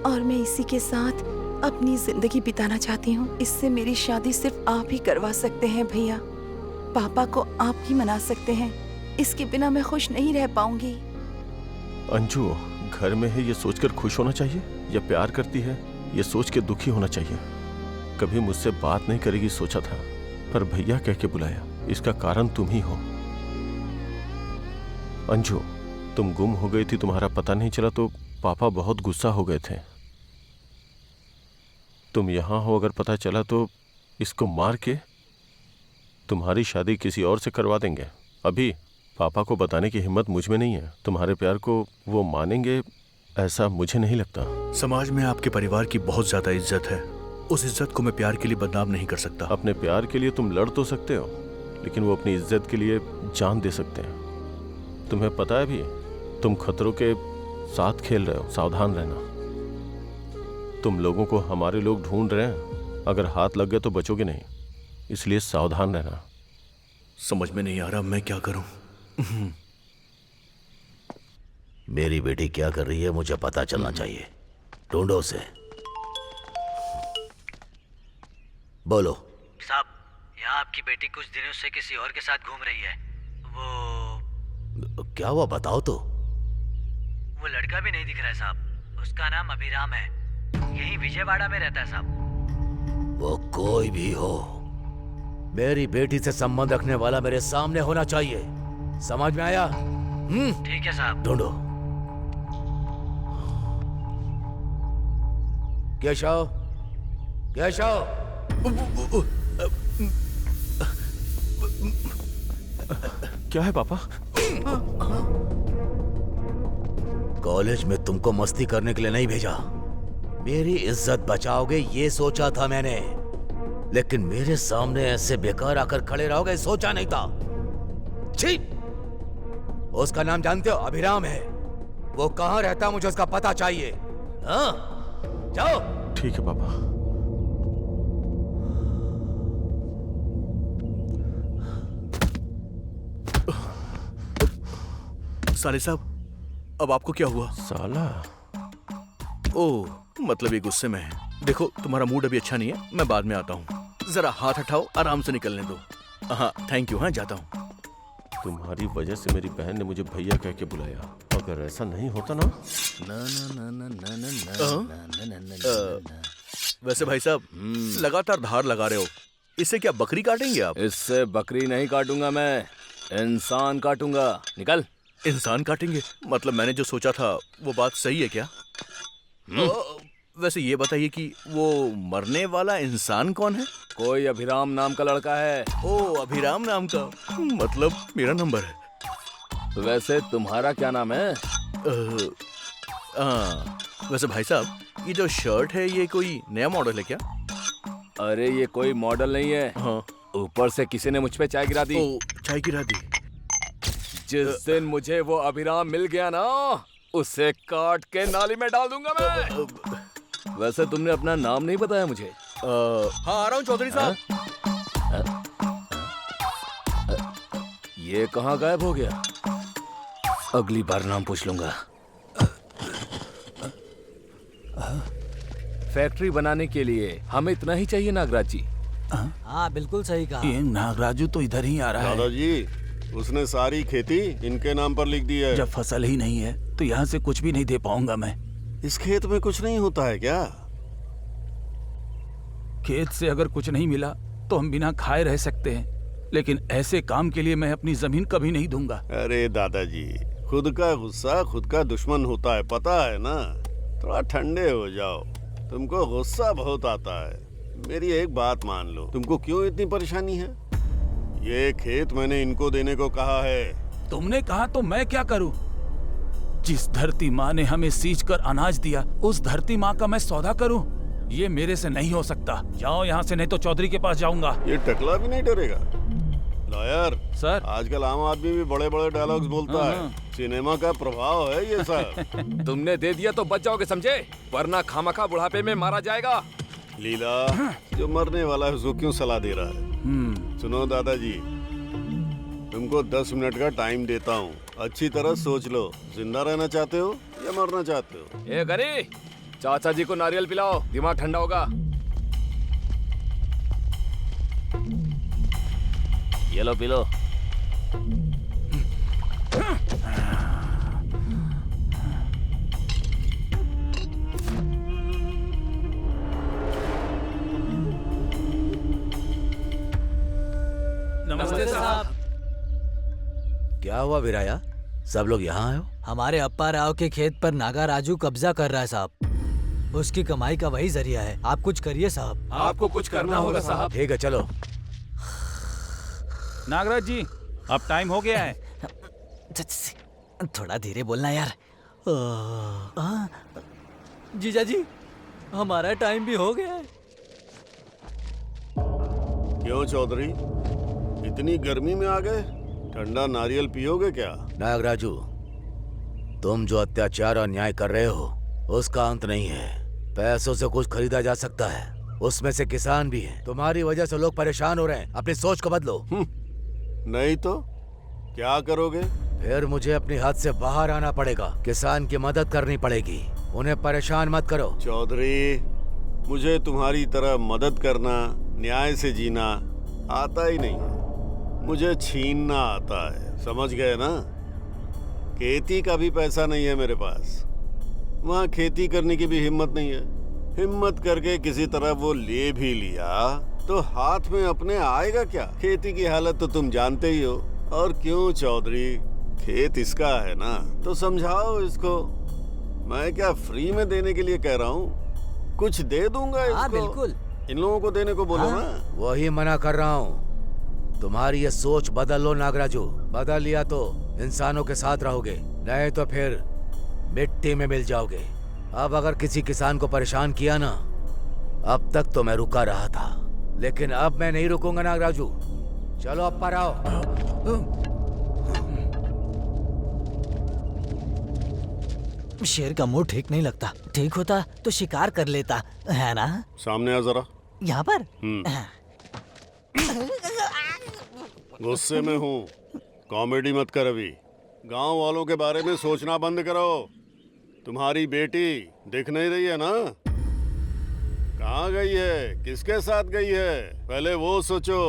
और मैं इसी के साथ अपनी जिंदगी बिताना चाहती हूँ। इससे मेरी शादी सिर्फ आप ही करवा सकते हैं भैया। पापा को आप ही मना सकते हैं। इसके बिना मैं खुश नहीं रह पाऊंगी। अंजू, घर में है ये सोचकर खुश होना चाहिए या प्यार करती है ये सोच के दुखी होना चाहिए? कभी मुझसे बात नहीं करेगी सोचा था, पर भैया कह के बुलाया। इसका कारण तुम ही हो। अंजू, तुम गुम हो गई थी, तुम्हारा पता नहीं चला तो पापा बहुत गुस्सा हो गए थे। तुम यहाँ हो, अगर पता चला तो इसको मार के तुम्हारी शादी किसी और से करवा देंगे। अभी पापा को बताने की हिम्मत मुझ में नहीं है। तुम्हारे प्यार को वो मानेंगे ऐसा मुझे नहीं लगता। समाज में आपके परिवार की बहुत ज्यादा इज्जत है। उस इज्जत को मैं प्यार के लिए बदनाम नहीं कर सकता। अपने प्यार के लिए तुम लड़ तो सकते हो, लेकिन वो अपनी इज्जत के लिए जान दे सकते हैं। तुम्हें पता है भी, तुम खतरों के साथ खेल रहे हो। सावधान रहना। तुम लोगों को हमारे लोग ढूंढ रहे हैं, अगर हाथ लग गए तो बचोगे नहीं, इसलिए सावधान रहना। समझ में नहीं आ रहा मैं क्या करूं। मेरी बेटी क्या कर रही है मुझे पता चलना चाहिए। ढूंढो उसे। बोलो। साहब, यहाँ आपकी बेटी कुछ दिनों से किसी और के साथ घूम रही है। वो क्या हुआ बताओ तो। वो लड़का भी नहीं दिख रहा है साहब। उसका नाम अभिराम है, यही विजयवाड़ा में रहता है साहब। वो कोई भी हो, मेरी बेटी से संबंध रखने वाला मेरे सामने होना चाहिए। समझ में आया? ठीक है साहब। ढूंढो। केशव, केशव। क्या है पापा? कॉलेज में तुमको मस्ती करने के लिए नहीं भेजा। मेरी इज्जत बचाओगे ये सोचा था मैंने, लेकिन मेरे सामने ऐसे बेकार आकर खड़े रहोगे सोचा नहीं था। छी! उसका नाम जानते हो? अभिराम है। वो कहाँ रहता मुझे उसका पता चाहिए। हाँ, जाओ। ठीक है पापा। साले साहब, अब आपको क्या हुआ? साला? ओह, मतलब ये गुस्से में है। देखो, तुम्हारा मूड अभी अच्छा नहीं है, मैं बाद में आता हूँ। जरा हाथ हटाओ, आराम से निकलने दो। हाँ, थैंक यू। हाँ, जाता हूँ। तुम्हारी वजह से मेरी बहन ने मुझे भैया कह के बुलाया। अगर ऐसा नहीं होता ना। वैसे भाई साहब, लगातार धार लगा रहे हो, इससे क्या बकरी काटेंगे आप? इससे बकरी नहीं काटूंगा मैं, इंसान काटूंगा। निकल। इंसान काटेंगे? मतलब मैंने जो सोचा था वो बात सही है क्या? वैसे ये बताइए कि वो मरने वाला इंसान कौन है? कोई अभिराम नाम का लड़का है। ओह, अभिराम नाम का? मतलब मेरा नंबर है। वैसे तुम्हारा क्या नाम है? वैसे भाई साहब, ये जो शर्ट है ये कोई नया मॉडल है क्या? अरे ये कोई मॉडल नहीं है। हाँ। ऊपर से किसी ने मुझ पे चाय गिरा दी। चाय गिरा दी? जिस दिन मुझे वो अभिराम मिल गया ना, उसे काट के नाली में डाल दूंगा मैं। वैसे तुमने अपना नाम नहीं बताया मुझे। हाँ, आ रहा हूँ चौधरी साहब। ये कहाँ गायब हो गया? अगली बार नाम पूछ लूंगा। फैक्ट्री बनाने के लिए हमें इतना ही चाहिए नागराज जी। हाँ, बिल्कुल सही कहा। ये नागराजू तो इधर ही आ रहा है। दादाजी, उसने सारी खेती इनके नाम पर लिख दी है। जब फसल ही नहीं है तो यहाँ से कुछ भी नहीं दे पाऊंगा मैं। इस खेत में कुछ नहीं होता है क्या? खेत से अगर कुछ नहीं मिला तो हम बिना खाए रह सकते हैं, लेकिन ऐसे काम के लिए मैं अपनी जमीन कभी नहीं दूंगा। अरे दादाजी, खुद का गुस्सा खुद का दुश्मन होता है, पता है ना? थोड़ा ठंडे हो जाओ। तुमको गुस्सा बहुत आता है। मेरी एक बात मान लो, तुमको क्यों इतनी परेशानी है? ये खेत मैंने इनको देने को कहा है। तुमने कहा तो मैं क्या करूं? जिस धरती माँ ने हमें सींच कर अनाज दिया, उस धरती माँ का मैं सौदा करूं? ये मेरे से नहीं हो सकता। जाओ यहाँ से, नहीं तो चौधरी के पास जाऊंगा। ये टकला भी नहीं डरेगा? लॉयर सर, आजकल आम आदमी भी बड़े बड़े डायलॉग्स बोलता है। सिनेमा का प्रभाव है ये सब। तुमने दे दिया तो बच जाओगे, समझे? वरना खामखा बुढ़ापे में मारा जाएगा। लीला, जो मरने वाला है उसको क्यों सलाह दे रहा है? सुनो दादाजी, तुमको 10 मिनट का टाइम देता हूँ। अच्छी तरह सोच लो, जिंदा रहना चाहते हो या मरना चाहते हो? ए गनी, चाचा जी को नारियल पिलाओ, दिमाग ठंडा होगा। ये लो पी लो। नमस्ते साहब। क्या हुआ वीराया? सब लोग यहाँ आए हो? हमारे अप्पा राव के खेत पर नागा राजू कब्जा कर रहा है साहब। उसकी कमाई का वही जरिया है। आप कुछ करिए साहब। आपको कुछ करना होगा साहब। ठीक है चलो। नागराज जी, अब टाइम हो गया है। थोड़ा धीरे बोलना यार। जीजा जी, हमारा टाइम भी हो गया है। क्यों चौधरी, इतनी गर्मी में आ गए? ठंडा नारियल पियोगे क्या? नागराजू, तुम जो अत्याचार और अन्याय कर रहे हो उसका अंत नहीं है। पैसों से कुछ खरीदा जा सकता है, उसमें से किसान भी हैं। तुम्हारी वजह से लोग परेशान हो रहे हैं। अपनी सोच को बदलो। नहीं तो क्या करोगे? फिर मुझे अपनी हद से बाहर आना पड़ेगा। किसान की मदद करनी पड़ेगी। उन्हें परेशान मत करो। चौधरी, मुझे तुम्हारी तरह मदद करना, न्याय से जीना आता ही नहीं है। मुझे छीनना आता है, समझ गए ना? खेती का भी पैसा नहीं है मेरे पास। वहाँ खेती करने की भी हिम्मत नहीं है। हिम्मत करके किसी तरह वो ले भी लिया तो हाथ में अपने आएगा क्या? खेती की हालत तो तुम जानते ही हो। और क्यों चौधरी, खेत इसका है ना, तो समझाओ इसको। मैं क्या फ्री में देने के लिए कह रहा हूँ, कुछ दे दूंगा इसको। बिल्कुल। इन लोगों को देने को बोलो ना। वही मना कर रहा हूँ। तुम्हारी ये सोच बदल लो नागराजू। बदल लिया तो इंसानों के साथ रहोगे, नहीं तो फिर मिट्टी में मिल जाओगे। अब अगर किसी किसान को परेशान किया ना, अब तक तो मैं रुका रहा था, लेकिन अब मैं नहीं रुकूंगा नागराजू। चलो अप्पा राव। शेर का मुंह ठीक नहीं लगता। ठीक होता तो शिकार कर लेता, है ना? सामने आ जरा। यहाँ पर? गुस्से में हूँ, कॉमेडी मत कर अभी। गांव वालों के बारे में सोचना बंद करो। तुम्हारी बेटी दिख नहीं रही है ना? कहाँ गई है, किसके साथ गई है, पहले वो सोचो।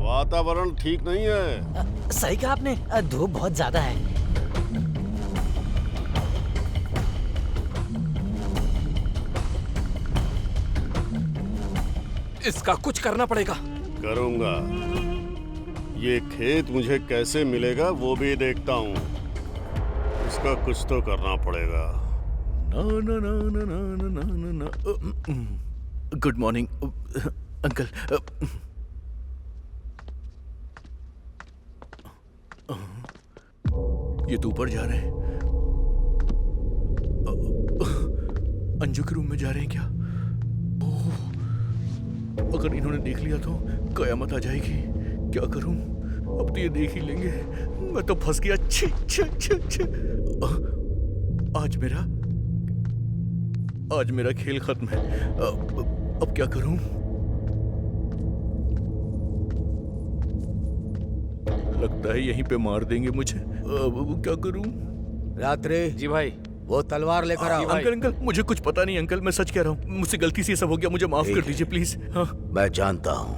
वातावरण ठीक नहीं है। सही कहा आपने, धूप बहुत ज्यादा है। इसका कुछ करना पड़ेगा। करूंगा। ये खेत मुझे कैसे मिलेगा वो भी देखता हूँ। इसका कुछ तो करना पड़ेगा। ना ना ना ना ना ना ना ना। Good morning uncle. ये तो ऊपर जा रहे हैं। अंजू के रूम में जा रहे हैं क्या? अगर इन्होंने देख लिया तो कयामत आ जाएगी। क्या करूं? अब तो ये देख ही लेंगे। मैं तो फंस गया। छी छी छी छी। आज मेरा खेल खत्म है। अब क्या करूं? लगता है यहीं पे मार देंगे मुझे। अब क्या करूं? रात्रि। जी भाई। वो तलवार लेकर आओ। अंकल मुझे कुछ पता नहीं अंकल, मैं सच कह रहा हूँ। मुझसे गलती से सब हो गया, मुझे माफ कर दीजिए प्लीज। हाँ। मैं जानता हूँ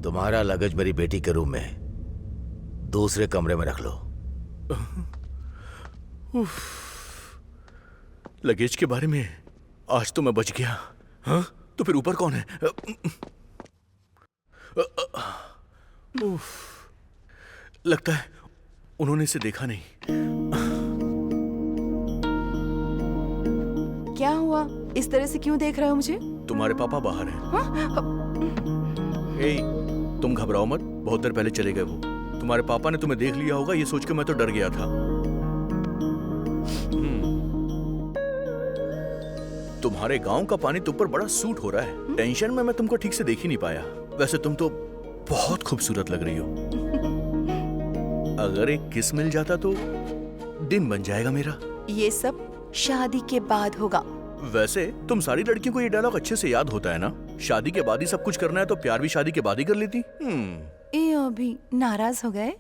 तुम्हारा लगेज मेरी बेटी के रूम में दूसरे कमरे में रख लो। लगेज के बारे में आज तो मैं बच गया। हाँ? तो फिर ऊपर कौन है? लगता है उन्होंने इसे देखा नहीं। क्या हुआ? इस तरह से क्यों देख रहे हो मुझे? तुम्हारे पापा बाहर हैं। ए, तुम घबराओ मत, बहुत देर पहले चले गए वो। तुम्हारे पापा ने तुम्हें देख लिया होगा, ये सोच के मैं तो डर गया था। तुम्हारे गांव का पानी तुम पर बड़ा सूट हो रहा है। टेंशन में मैं तुमको ठीक से देख ही नहीं पाया। वैसे तुम तो बहुत खूबसूरत लग रही हो। अगर एक किस मिल जाता तो दिन बन जाएगा मेरा। ये सब शादी के बाद होगा। वैसे तुम सारी लड़कियों को ये डायलॉग अच्छे से याद होता है ना? शादी के बाद ही सब कुछ करना है तो प्यार भी शादी के बाद ही कर लेती। ये अभी नाराज हो गए?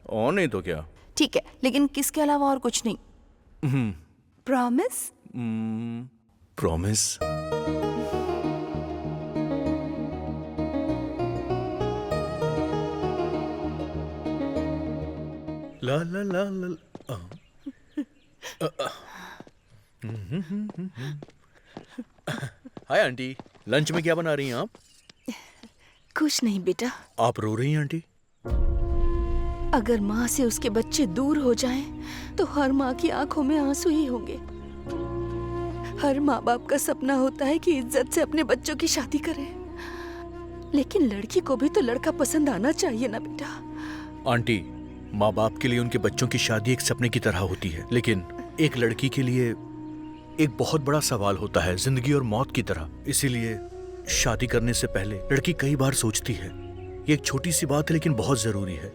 और नहीं तो क्या। ठीक है, लेकिन किसके अलावा और कुछ नहीं। प्रॉमिस? प्रॉमिस। ला ला ला ला हाय आंटी, लंच में क्या बना रही हैं आप? कुछ नहीं बेटा। आप रो रही हैं आंटी? अगर माँ से उसके बच्चे दूर हो जाएं, तो हर माँ की आंखों में आंसू ही होंगे। हर माँ बाप का सपना होता है कि इज्जत से अपने बच्चों की शादी करें, लेकिन लड़की को भी तो लड़का पसंद आना चाहिए ना बेटा। आंटी, माँ बाप के लिए उनके बच्चों की शादी एक सपने की तरह होती है, लेकिन एक लड़की के लिए एक बहुत बड़ा सवाल होता है, जिंदगी और मौत की तरह। इसीलिए शादी करने से पहले लड़की कई बार सोचती है। ये एक छोटी सी बात है, लेकिन बहुत जरूरी है।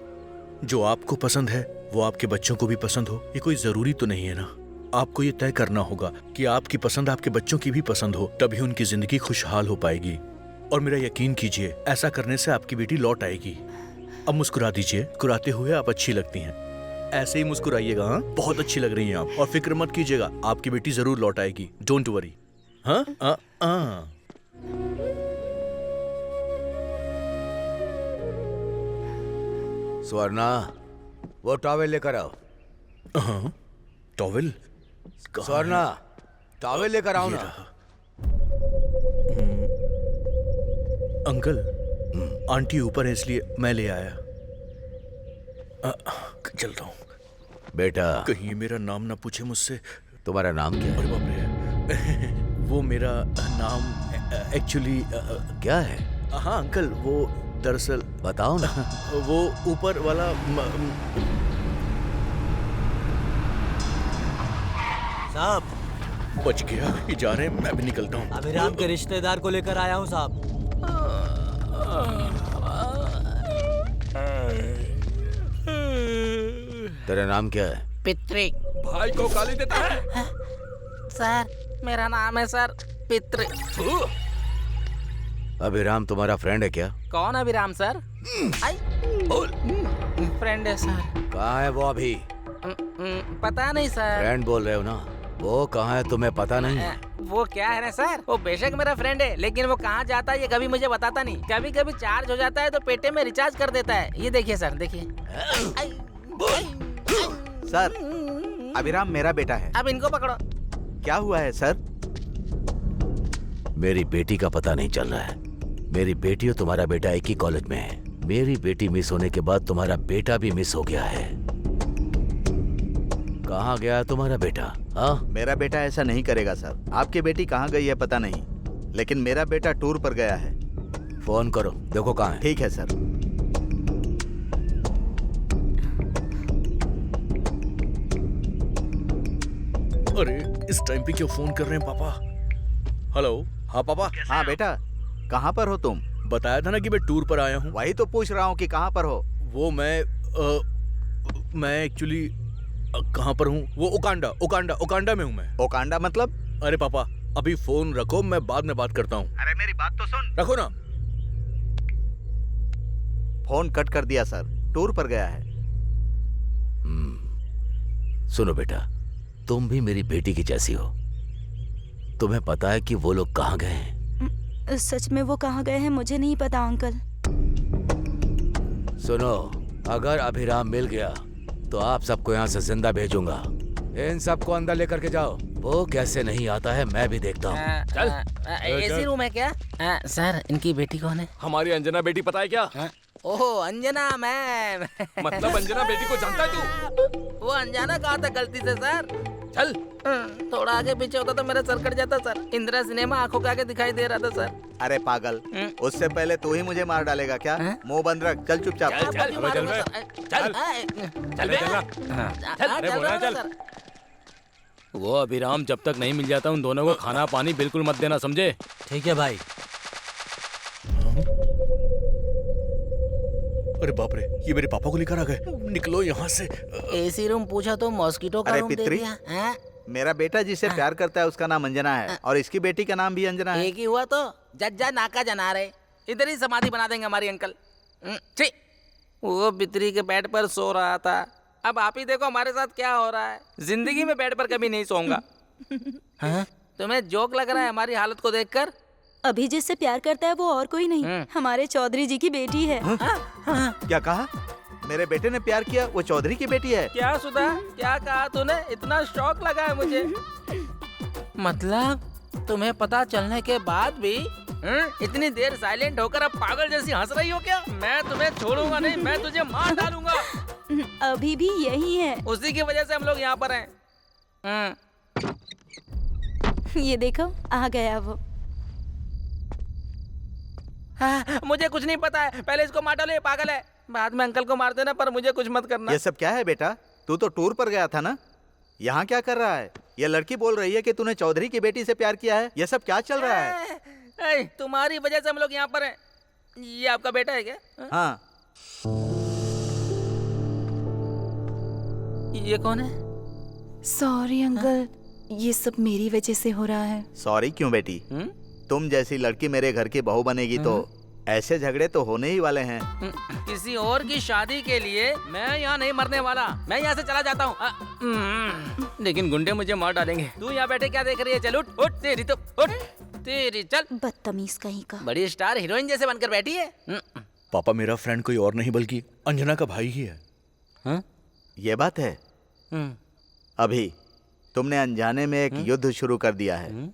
जो आपको पसंद है वो आपके बच्चों को भी पसंद हो, ये कोई जरूरी तो नहीं है ना। आपको ये तय करना होगा कि आपकी पसंद आपके बच्चों की भी पसंद हो, तभी उनकी जिंदगी खुशहाल हो पाएगी। और मेरा यकीन कीजिए, ऐसा करने से आपकी बेटी लौट आएगी। अब मुस्कुरा दीजिए, मुस्कुराते हुए आप अच्छी लगती हैं। ऐसे ही मुस्कुराइएगा। हाँ, बहुत अच्छी लग रही हैं आप। और फिक्र मत कीजिएगा, आपकी बेटी जरूर लौट आएगी। Don't worry. हाँ स्वर्णा, वो टॉवेल लेकर आओ। हाँ, टॉवेल? स्वर्णा, टॉवेल लेकर आओ ना। अंकल, आंटी ऊपर है इसलिए मैं ले आया। चलता हूँ। बेटा, कहीं ये मेरा नाम ना पूछे मुझसे। तुम्हारा नाम क्या है? अरे बाप रे, वो मेरा नाम एक्चुअली क्या है? हाँ अंकल, वो दरअसल बताओ ना। वो ऊपर वाला साहब बच गया। ये जा रहे हैं, मैं भी निकलता हूँ। अभिराम के रिश्तेदार को लेकर आया हूँ साहब। तेरा नाम क्या है? पितृ। भाई को गाली देता है? सर मेरा नाम है सर पितृ। अभिराम तुम्हारा फ्रेंड है क्या? कौन अभिराम सर? फ्रेंड है सर। कहाँ है वो अभी? पता नहीं सर। फ्रेंड बोल रहे हो ना, वो कहाँ है तुम्हें पता नहीं? वो क्या है ना सर, वो बेशक मेरा फ्रेंड है, लेकिन वो कहाँ जाता है ये कभी मुझे बताता नहीं। कभी कभी चार्ज हो जाता है तो पेटे में रिचार्ज कर देता है। ये देखिए सर, देखिए। सर, अभिराम मेरा बेटा है। अब इनको पकड़ो। क्या हुआ है सर? मेरी बेटी का पता नहीं चल रहा है। मेरी बेटी और तुम्हारा बेटा एक ही कॉलेज में है। मेरी बेटी मिस होने के बाद तुम्हारा बेटा भी मिस हो गया है। कहाँ गया तुम्हारा बेटा? हाँ, मेरा बेटा ऐसा नहीं करेगा सर। आपकी बेटी कहाँ गई है पता नहीं, लेकिन मेरा बेटा टूर पर गया है। फोन करो, देखो कहाँ है। ठीक है सर। अरे इस टाइम पे क्यों फोन कर रहे हैं पापा? हेलो। हाँ पापा। हाँ बेटा, कहाँ पर हो तुम? बताया था ना कि मैं टूर पर आया हूँ। वही तो पूछ रहा हूँ कि कहाँ पर हो। वो मैं एक्चुअली कहाँ पर हूँ? वो ओकांडा में हूँ मैं। ओकांडा मतलब? अरे पापा अभी फोन रखो, मैं बाद में बात करता हूँ। अरे मेरी बात तो सुन। रखो ना। फोन कट कर दिया सर, टूर पर गया है। सुनो बेटा, तुम भी मेरी बेटी की जैसी हो। तुम्हें पता है कि वो लोग कहाँ गए हैं? सच में वो कहाँ गए हैं मुझे नहीं पता अंकल। सुनो, अगर अभिराम मिल गया तो आप सबको यहाँ से जिंदा भेजूंगा। इन सबको अंदर लेकर के जाओ। वो कैसे नहीं आता है मैं भी देखता हूँ। चल। एसी रूम है क्या? सर इनकी बेटी कौन है? हमारी अंजना बेटी पता है क्या? ओहो अंजना मैम। मतलब अंजना बेटी को जानता है तू? वो अनजाना कहा था गलती से सर। चल। थोड़ा आगे पीछे होता तो मेरा सर कट जाता सर। इंदिरा सिनेमा आंखों के आगे दिखाई दे रहा था सर। अरे पागल, उससे पहले तू ही मुझे मार डालेगा क्या? मुंह बंद रख, चल चुपचाप। वो अभिराम जब तक नहीं मिल जाता उन दोनों को खाना पानी बिल्कुल मत देना, समझे? ठीक है भाई। अरे बाप रे, ये मेरे पापा को लेकर आ गए। निकलो यहाँ से। एसी रूम पूछा तो मॉस्किटो का अरे रूम दे पितरी, दिया। मेरा बेटा जिसे प्यार करता है उसका नाम अंजना है और इसकी बेटी का नाम भी अंजना है। एक ही हुआ तो जज्जा नाका जना रहे। इधर ही समाधि बना देंगे हमारी अंकल। ठीक। वो बितरी के बेड पर सो रहा था। अब आप ही देखो हमारे साथ क्या हो रहा है। जिंदगी में बेड पर कभी नहीं सोऊंगा। हाँ? तुम्हें जोक लग रहा है हमारी हालत को देखकर? अभी जिससे प्यार करता है वो और कोई नहीं, हमारे चौधरी जी की बेटी है। क्या कहा? मेरे बेटे ने प्यार किया, वो चौधरी की बेटी है? क्या सुधा, क्या कहा तूने? इतना शौक लगा है मुझे। मतलब तुम्हें पता चलने के बाद भी इतनी देर साइलेंट होकर अब पागल जैसी हंस रही हो क्या? मैं तुम्हें छोड़ूंगा नहीं, मैं तुझे मार डालूंगा। अभी भी यही है। उसी की वजह से हम लोग यहाँ पर हैं। ये देखो आ गया वो। हाँ, मुझे कुछ नहीं पता है। पहले इसको मार डालो, ये पागल है। बाद में अंकल को मार देना, पर मुझे कुछ मत करना। ये सब क्या है बेटा? तू तो टूर पर गया था ना, यहाँ क्या कर रहा है? ये लड़की बोल रही है कि तूने चौधरी की बेटी से प्यार किया है। ये सब क्या चल रहा है? तुम्हारी वजह से हम लोग यहाँ पर हैं। ये आपका बेटा है क्या? हाँ। ये कौन है? सॉरी अंकल, ये सब मेरी वजह से हो रहा है। सॉरी क्यों बेटी? तुम जैसी लड़की मेरे घर की बहू बनेगी तो ऐसे झगड़े तो होने ही वाले हैं। किसी और की शादी के लिए मैं यहाँ नहीं मरने वाला। मैं यहाँ से चला जाता हूँ। लेकिन गुंडे मुझे मार डालेंगे। तू यहाँ बैठे क्या देख रही है? चल उठ उठ, तेरी तो उठ, तेरी चल। बदतमीज कहीं का। बड़ी स्टार हीरोइन जैसे बनकर बैठी है। पापा मेरा फ्रेंड कोई और नहीं बल्कि अंजना का भाई ही है। हाँ? ये बात है। अभी तुमने अनजाने में एक युद्ध शुरू कर दिया है,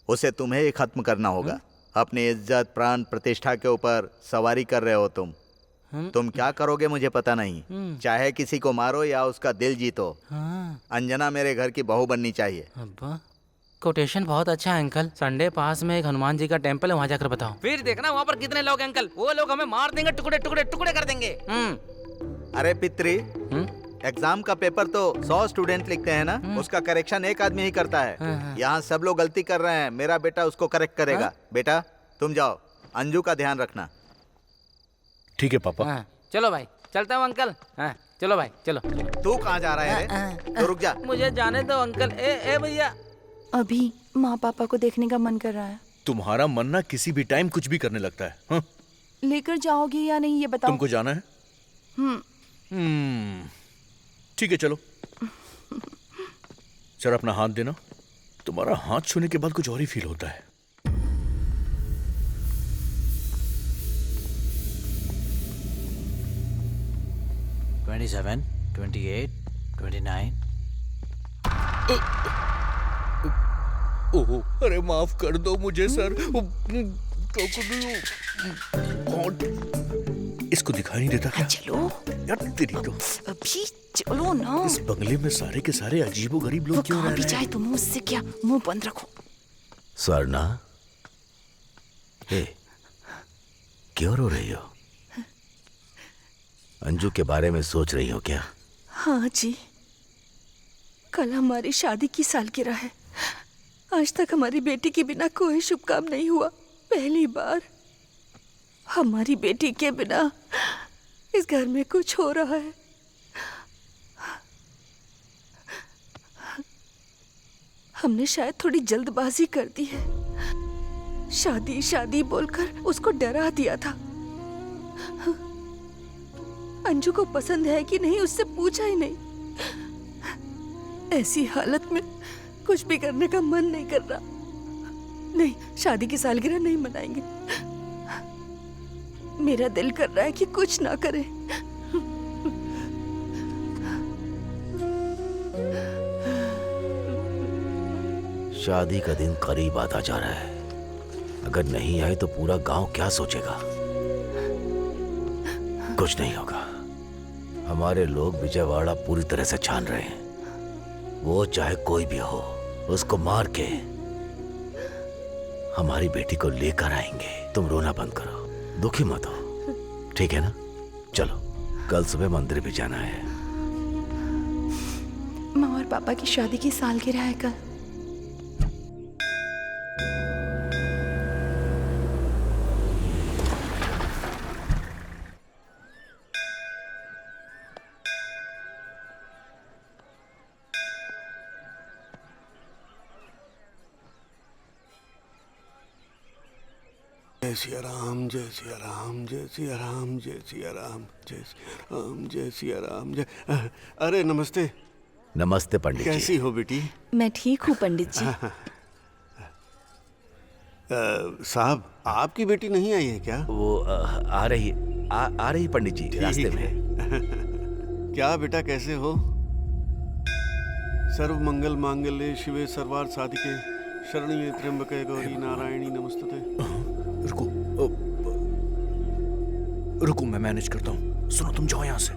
उसे तुम्हें ही खत्म करना होगा। अपनी इज्जत, प्राण, प्रतिष्ठा के ऊपर सवारी कर रहे हो तुम। तुम क्या करोगे मुझे पता नहीं। चाहे किसी को मारो या उसका दिल जीतो, अंजना मेरे घर की बहू बननी चाहिए। कोटेशन बहुत अच्छा है अंकल। संडे पास में एक हनुमान जी का टेम्पल है, वहाँ जाकर बताओ। फिर देखना वहाँ पर कितने लोग हैं अंकल। वो लोग हमें मार देंगे, टुकड़े टुकड़े टुकड़े कर देंगे। अरे पित्री, एग्जाम का पेपर तो 100 स्टूडेंट लिखते हैं ना, उसका करेक्शन एक आदमी ही करता है। यहाँ सब लोग गलती कर रहे हैं, मेरा बेटा उसको करेक्ट करेगा। बेटा तुम जाओ, अंजू का ध्यान रखना। ठीक है पापा। चलो भाई, चलता हूँ अंकल। चलो भाई चलो। तू कहाँ जा रहा है? तो रुक जा। मुझे जाने दो अंकल। ए भैया। अभी माँ पापा को देखने का मन कर रहा है। तुम्हारा मन ना किसी भी टाइम कुछ भी करने लगता है। लेकर जाओगे या नहीं ये बताओ। तुमको जाना है? ठीक है चलो। सर अपना हाथ देना। तुम्हारा हाथ छूने के बाद कुछ और ही फील होता है। $27, $28, $29। ओह, अरे माफ कर दो मुझे सर। इसको दिखाई नहीं देता क्या? चलो यार तेरी तो। अभी चलो ना। इस बंगले में सारे के सारे अजीबो गरीब लोग क्यों रह रहे हैं? चाहे तुम मुझसे क्या, मुंह बंद रखो। स्वर्णा, क्यों रो रही हो? अंजू के बारे में सोच रही हो क्या? हाँ जी, कल हमारी शादी की सालगिरह है। आज तक हमारी बेटी के बिना कोई शुभ काम नहीं हुआ। पहली बार हमारी बेटी के बिना इस घर में कुछ हो रहा है। हमने शायद थोड़ी जल्दबाजी कर दी है। शादी शादी बोलकर उसको डरा दिया था। अंजू को पसंद है कि नहीं उससे पूछा ही नहीं। ऐसी हालत में कुछ भी करने का मन नहीं कर रहा। नहीं, शादी की सालगिरह नहीं मनाएंगे। मेरा दिल कर रहा है कि कुछ ना करे। शादी का दिन करीब आता जा रहा है। अगर नहीं आए तो पूरा गांव क्या सोचेगा? कुछ नहीं होगा। हमारे लोग विजयवाड़ा पूरी तरह से छान रहे हैं। वो चाहे कोई भी हो, उसको मार के हमारी बेटी को लेकर आएंगे। तुम रोना बंद करो, दुखी मत हो, ठीक है ना? चलो, कल सुबह मंदिर भी जाना है। माँ और पापा की शादी की सालगिरह है कल। सिया राम, जय सिया राम, जय सिया राम, जय सिया राम, जय सिया राम, जय सिया राम, जय। अरे नमस्ते। नमस्ते पंडित जी। कैसी हो बेटी? मैं ठीक हूँ पंडित जी। साहब, आपकी बेटी नहीं आई है क्या? वो आ रही पंडित जी रास्ते में। क्या बेटा, कैसे हो? सर्व मंगल मांगल्ये शिवे सर्वार्थ साधिके शरण्ये त्र्यंबके गौरी नारायणी नमस्तुते। रुको मैं मैनेज करता हूँ। सुनो, तुम जाओ यहाँ से।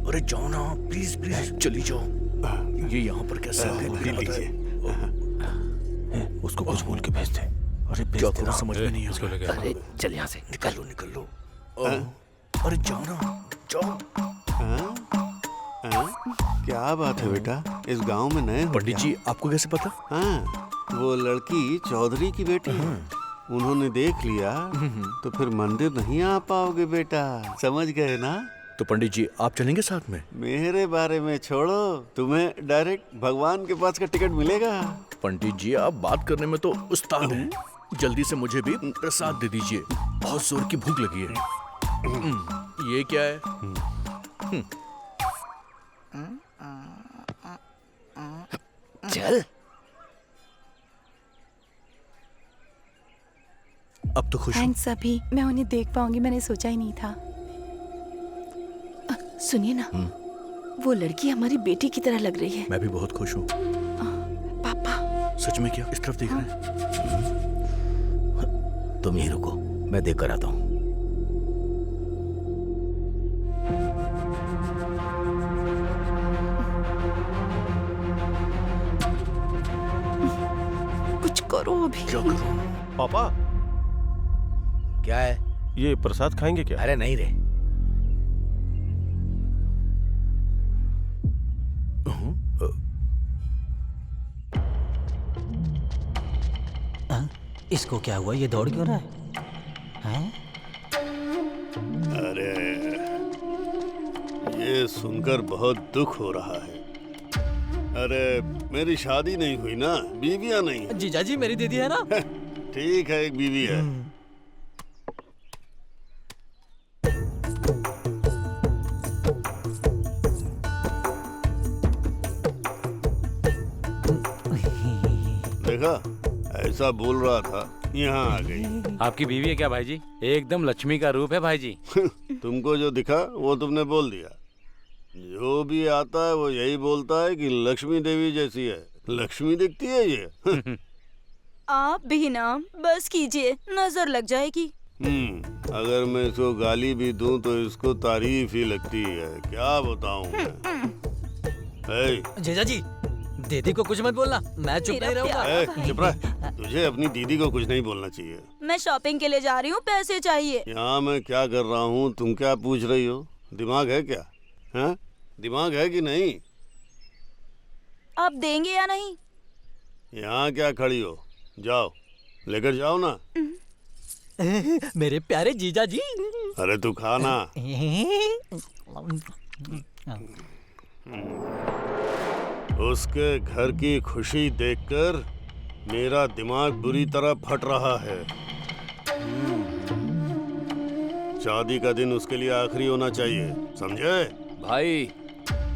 अरे जाओ ना, प्लीज प्लीज चली जाओ। ये यहाँ पर कैसे लीजिए। उसको कुछ बोल के भेज दे। अरे क्या करूँ समझ में नहीं इसको लेके अरे चल यहाँ से, निकल लो। अरे जाओ ना, जाओ। क्या बात है बेटा, इस गांव में नए हो? पंडित जी आपको कैसे पता? हाँ, वो लड़की चौधरी की बेटी है। उन्होंने देख लिया तो फिर मंदिर नहीं आ पाओगे बेटा, समझ गए ना? तो पंडित जी आप चलेंगे साथ में? मेरे बारे में छोड़ो, तुम्हें डायरेक्ट भगवान के पास का टिकट मिलेगा। पंडित जी आप बात करने में तो उस्ताद हैं। जल्दी से मुझे भी प्रसाद दे दीजिए, बहुत जोर की भूख लगी है। ये क्या है? चल अब तो खुश हूँ। थैंक्स अभी, मैं उन्हें देख पाऊंगी, मैंने सोचा ही नहीं था। सुनिए ना, वो लड़की हमारी बेटी की तरह लग रही है। मैं भी बहुत खुश हूँ। पापा सच में क्या? इस तरफ देख रहे हैं? तुम यहीं रुको, मैं देख कर आता हूँ। कुछ करो अभी। क्या करूँ? पापा क्या है? ये प्रसाद खाएंगे क्या? अरे नहीं रे। इसको क्या हुआ? ये दौड़ क्यों रहा है? अरे ये सुनकर बहुत दुख हो रहा है। अरे मेरी शादी नहीं हुई ना, बीवियां नहीं है। जीजा जी मेरी दीदी है ना? ठीक है, एक बीवी है। देखा, ऐसा बोल रहा था, यहाँ आ गई। आपकी बीवी है क्या भाई जी? एकदम लक्ष्मी का रूप है भाई जी। तुमको जो दिखा वो तुमने बोल दिया। जो भी आता है वो यही बोलता है कि लक्ष्मी देवी जैसी है। लक्ष्मी दिखती है ये। आप भी ना बस कीजिए, नजर लग जाएगी। अगर मैं इसको गाली भी दूं तो इसको तारीफ ही लगती है। क्या बताऊं मैं? जीजा जी दीदी को कुछ मत बोलना, मैं चुप नहीं रहूंगा। चुप रह। तुझे अपनी दीदी को कुछ नहीं बोलना चाहिए। मैं शॉपिंग के लिए जा रही हूँ, पैसे चाहिए। यहाँ मैं क्या कर रहा हूँ, तुम क्या पूछ रही हो? दिमाग है क्या? हाँ, दिमाग है कि नहीं? आप देंगे या नहीं? यहाँ क्या खड़ी हो? जाओ, लेकर जाओ ना। मेरे प्यारे जीजा जी। अरे तू खाना। उसके घर की खुशी देखकर मेरा दिमाग बुरी तरह फट रहा है। शादी का दिन उसके लिए आखिरी होना चाहिए, समझे? भाई,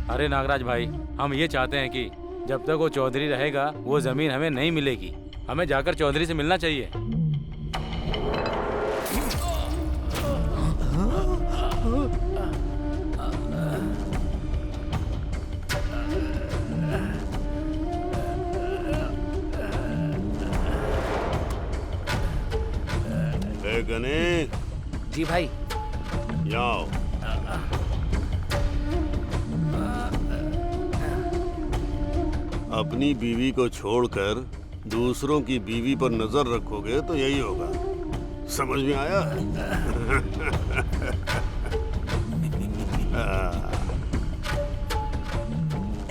अरे नागराज भाई, हम ये चाहते हैं कि जब तक वो चौधरी रहेगा वो जमीन हमें नहीं मिलेगी। हमें जाकर चौधरी से मिलना चाहिए। गणेश जी भाई, जाओ। अपनी बीवी को छोड़कर दूसरों की बीवी पर नजर रखोगे तो यही होगा, समझ में आया?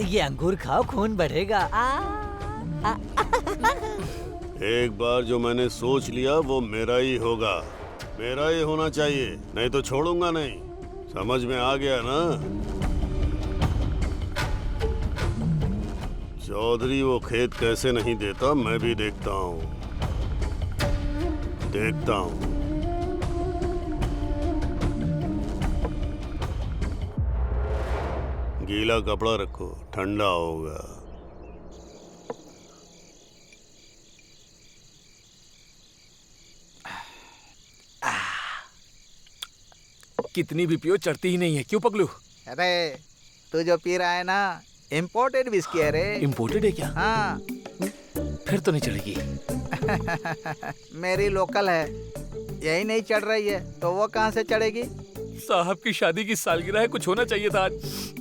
ये अंगूर खाओ, खून बढ़ेगा। एक बार जो मैंने सोच लिया वो मेरा ही होगा, मेरा ही होना चाहिए, नहीं तो छोड़ूंगा नहीं। समझ में आ गया ना? चौधरी वो खेत कैसे नहीं देता मैं भी देखता हूँ। देखता हूँ। गीला कपड़ा रखो, ठंडा होगा। कितनी भी पियो चढ़ती ही नहीं है, क्यों पगलू? अरे तू जो पी रहा है ना, इम्पोर्टेड विस्की है रे। इम्पोर्टेड है क्या? हाँ। फिर तो नहीं चलेगी। मेरी लोकल है, यही नहीं चढ़ रही है तो वो कहाँ से चढ़ेगी? साहब की शादी की सालगिरह है, कुछ होना चाहिए था आज,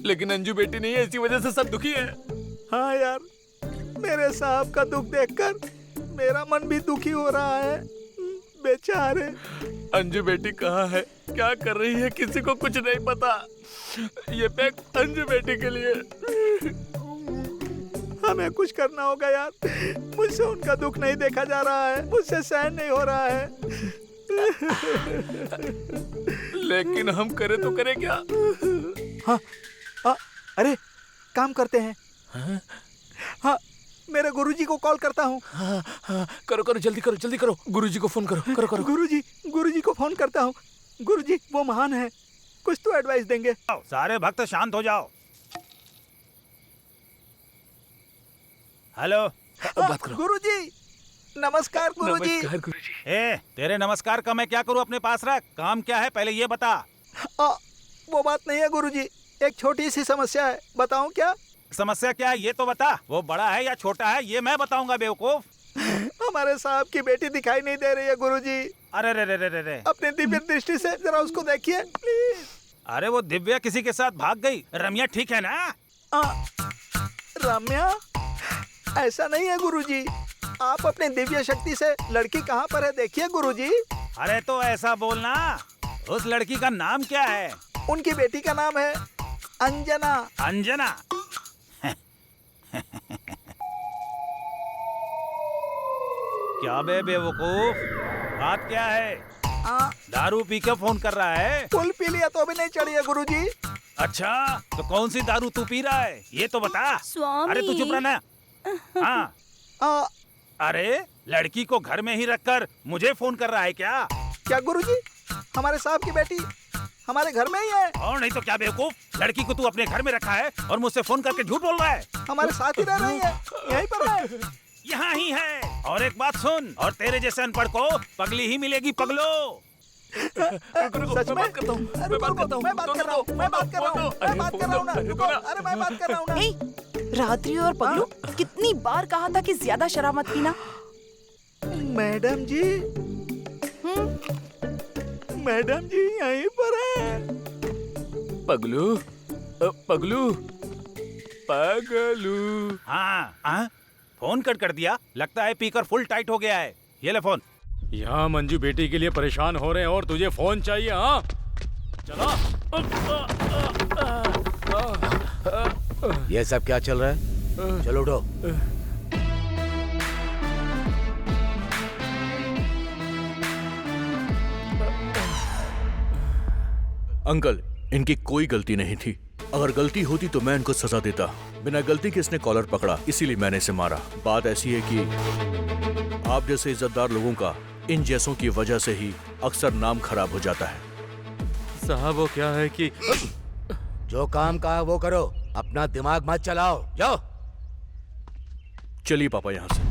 लेकिन अंजू बेटी नहीं है, इसी वजह से सब दुखी है। हाँ यार, मेरे साहब का दुख देखकर मेरा मन भी दुखी हो रहा है। बेचारे। अंजू बेटी कहाँ है, क्या कर रही है, किसी को कुछ नहीं पता। ये पैक अंजू बेटी के लिए। हमें कुछ करना होगा यार, मुझसे उनका दुख नहीं देखा जा रहा है, मुझसे सहन नहीं हो रहा है। लेकिन हम करे तो करें क्या? हाँ, अरे काम करते हैं। हाँ, मेरे गुरुजी को कॉल करता हूँ। हाँ, करो करो, जल्दी करो, जल्दी करो, गुरुजी को फोन करो, करो करो। गुरुजी को फोन करता हूँ। गुरुजी वो महान है, कुछ तो एडवाइस देंगे। सारे भक्त शांत हो जाओ। हेलो, बात करो। गुरुजी नमस्कार। गुरुजी। नमस्कार गुरुजी। तेरे नमस्कार का मैं क्या करूं, अपने पास रख। काम क्या है पहले ये बता। वो बात नहीं है गुरुजी, एक छोटी सी समस्या है, बताऊं क्या? समस्या क्या है ये तो बता। वो बड़ा है या छोटा है ये मैं बताऊंगा बेवकूफ। हमारे साहब की बेटी दिखाई नहीं दे रही है गुरुजी। अरे रे रे रे रे रे। अपने दिव्य दृष्टि से जरा उसको देखिए प्लीज। अरे वो दिव्या किसी के साथ भाग गई। रम्या ठीक है ना? रम्या? ऐसा नहीं है गुरुजी, आप अपने दिव्य शक्ति से लड़की कहाँ पर है देखिए गुरुजी। अरे तो ऐसा बोलना, उस लड़की का नाम क्या है? उनकी बेटी का नाम है अंजना। अंजना? क्या बे बेवकूफ, बात क्या है? दारू पी के फोन कर रहा है? फुल पी लिया तो भी नहीं चढ़ी है गुरुजी। अच्छा, तो कौन सी दारू तू पी रहा है ये तो बता। स्वामी। अरे तू चुप रहना। हाँ। अरे लड़की को घर में ही रखकर मुझे फोन कर रहा है क्या? क्या गुरुजी, हमारे साहब की बेटी हमारे घर में ही है। और नहीं तो क्या बेवकूफ, लड़की को तू अपने घर में रखा है और मुझसे फोन करके झूठ बोल रहा है। हमारे साथ ही रह रही है, यहीं पर है। यहाँ ही है। और एक बात सुन, और तेरे जैसे अनपढ़ को पगली ही मिलेगी पगलो। सच में? मैं बात कर रहा हूँ ना। रात्रि और पगलू, कितनी बार कहा था कि ज्यादा शराब मत पीना। मैडम जी, मैडम जी यहीं पर है। पगलू, पगलू, पगलू। हाँ, फोन कट कर दिया। लगता है पीकर फुल टाइट हो गया है। ये ले फोन। यहाँ मंजू बेटी के लिए परेशान हो रहे हैं और तुझे फोन चाहिए? हाँ चला। ये सब क्या चल रहा है? चलो उठो। अंकल, इनकी कोई गलती नहीं थी। अगर गलती होती तो मैं इनको सजा देता। बिना गलती के इसने कॉलर पकड़ा, इसीलिए मैंने इसे मारा। बात ऐसी है कि आप जैसे इज्जतदार लोगों का इन जैसों की वजह से ही अक्सर नाम खराब हो जाता है। साहब वो क्या है कि जो काम कहा वो करो, अपना दिमाग मत चलाओ। जाओ। चलिए पापा यहाँ से।